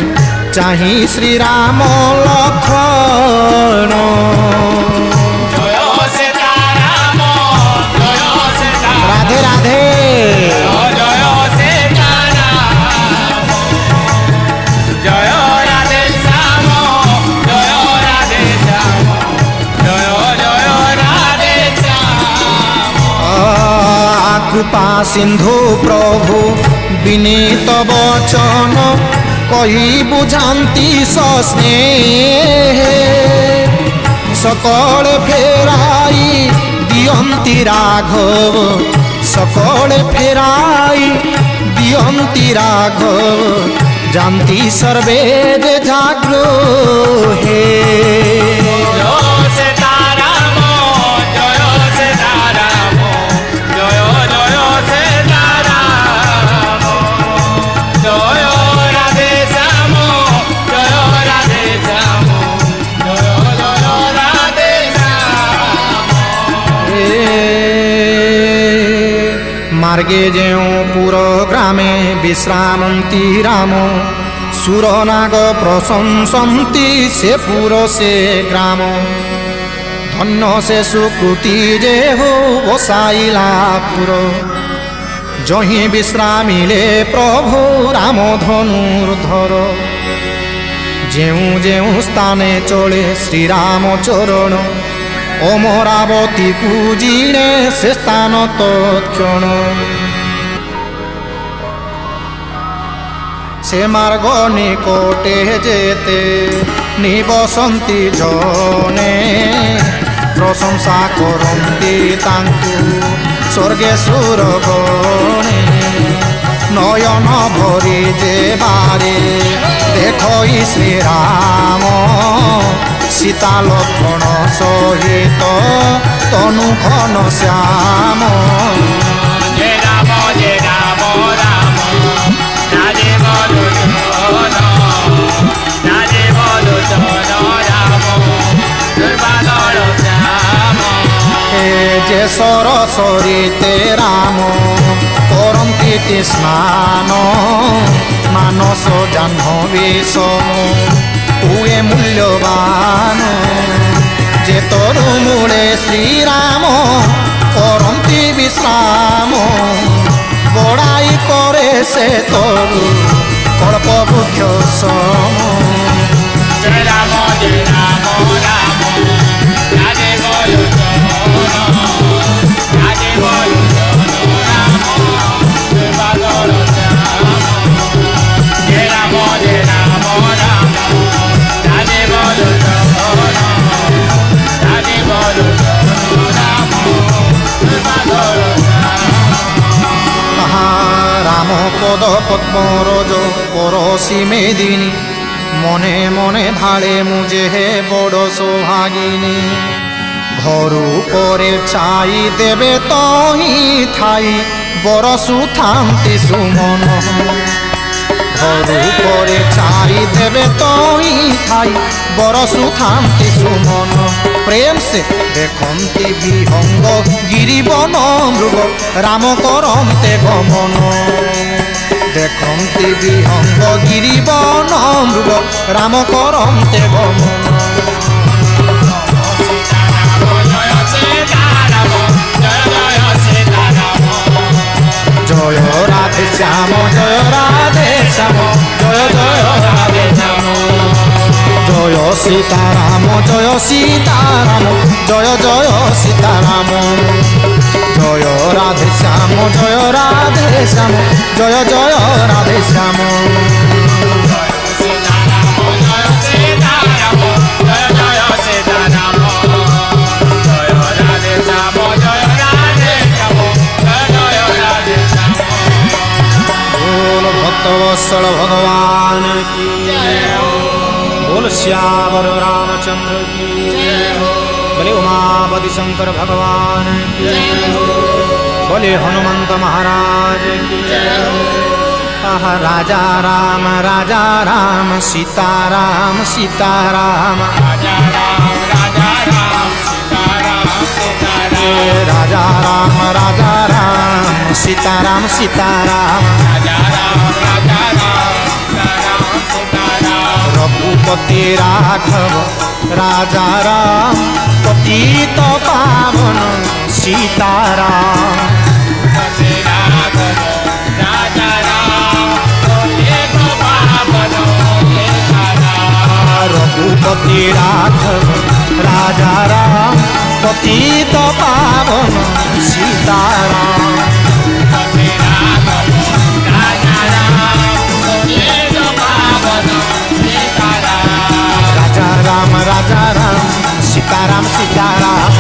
চাহি শ্রীরাম লক্ষণ জয় সীতারাম জয় সীতারাম রাধে রাধে জয় সীতারাম জয় রাধে শ্যাম জয় রাধে শ্যাম জয় জয় রাধে শ্যাম কৃপা সিন্ধু প্রভু বিনীত বচন কহি বুঝান্তি সস্নেহে সকলে ফেরাই দিয়ন্তি রাঘব সকলে ফেরাই দিয়ন্তি রাঘব জানতি সর্বে যে জাগ্রো হে জয় সীতারাম জয় সীতারাম জয় জয় সীতারাম জয় রাধে শ্যাম জয় রাধে শ্যাম জয় জয় রাধে শ্যাম মার্গে যেও পুর গ্রামে বিশ্রামন্তি রাম সুরনাগ প্রশংসন্তি সে পুর সে গ্রাম ধন্য সে সুকৃতি যে হো বসাইলা পুর জহি বিশ্রামিলে প্রভু রাম ধনুর্ধর যেউ যেউ স্থানে চলে শ্রীরাম চরণ অমরাবতী কুজিণে সে স্থান তৎক্ষণ সে মার্গ নিকটে যেতে নিবসন্তি জনে প্রশংসা করন্তি তাঙ্কু স্বর্গে সুরগণে নয়ন ভরি যে বারে দেখই শ্রীরাম সীতা লক্ষ্মণ সহিত তনু ঘন শ্যাম জয় রাম রাম রাজে বলো রাজে বলো রাম দুর্বাদল শ্যাম এ যে সরসরিতে রাম করন্তি স্নান মানস জাহ্নবী সম উয়ে মূল্যবান যে তরু মূলে শ্রীরাম করন্তি বিশ্রাম বড়াই করে সে তরু কল্প বৃক্ষ সম জয় রাম রাম রাজে বলো রাজে বলো রাম দুর্বাদল শ্যাম জয় রাম রাম রাজে বলো রাজে বলো রাম দুর্বাদল আহা রাম পদ পদ্ম রজ পরশি মেদিনী মনে মনে ভালে মুজে হে বড় সোহাগিনী ঘরু পরে চাই দেবে তহি থাই বরসু থামতি সুমন ঘরু পরে চাই দেবে তহি থাই বরসু থামতি সুমন প্রেম সে দেখন্তি বিহঙ্গ গিরিবন মৃগ রাম করন্তে গমন দেখন্তি বিহঙ্গ গিরিবন মৃগ রাম করন্তে গমন জয় রাধে শ্যাম জয় রাধে শ্যাম জয় জয় রাধে শ্যাম জয় সীতারাম জয় সীতারাম জয় জয় সীতারাম জয় রাধে শ্যাম জয় রাধে শ্যাম জয় জয় রাধে শ্যাম भक्तवत्सल भगवान की बोल श्यावर रामचंद्र की बोले उमापति शंकर भगवान की बोले हनुमंत महाराज की आहा राजा राम सीताराम सीताराम राजा राम राजा राम सीताराम सीताराम रघुपति राघव राजा राम पतित पावन सीताराम रघुपति राघव राजा राम पतित पावन सीताराम राजा राम सीताराम सीताराम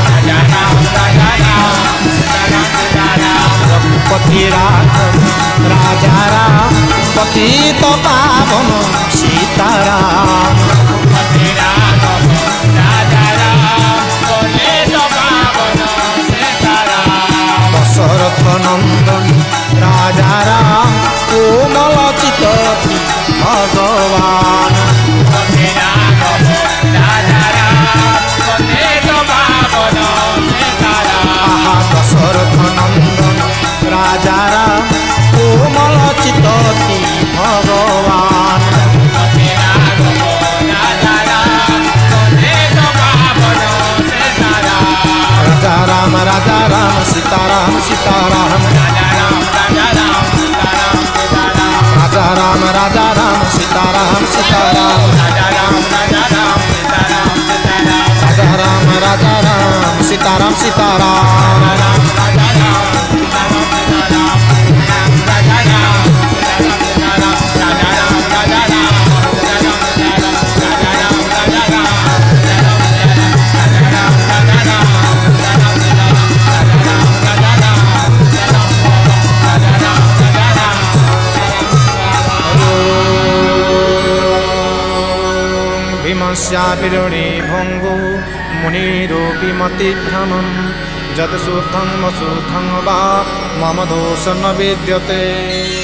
रघुपति राघव राजा राम पतित पावन सीताराम दशरथ नंदन राजा राम कोमल चित भगवान आहा दशरथ नंदन राजा राम कोमल चित भगवान राजा राम सीताराम सीताराम राजा राम सीताराम सीताराम राजा राम सीताराम सीताराम भीमस्यापि ऋणे भङ्गो मुनिरोऽपि मतिभ्रमं यत् शुद्धं व शुद्धं वा मम दोष न विद्यते।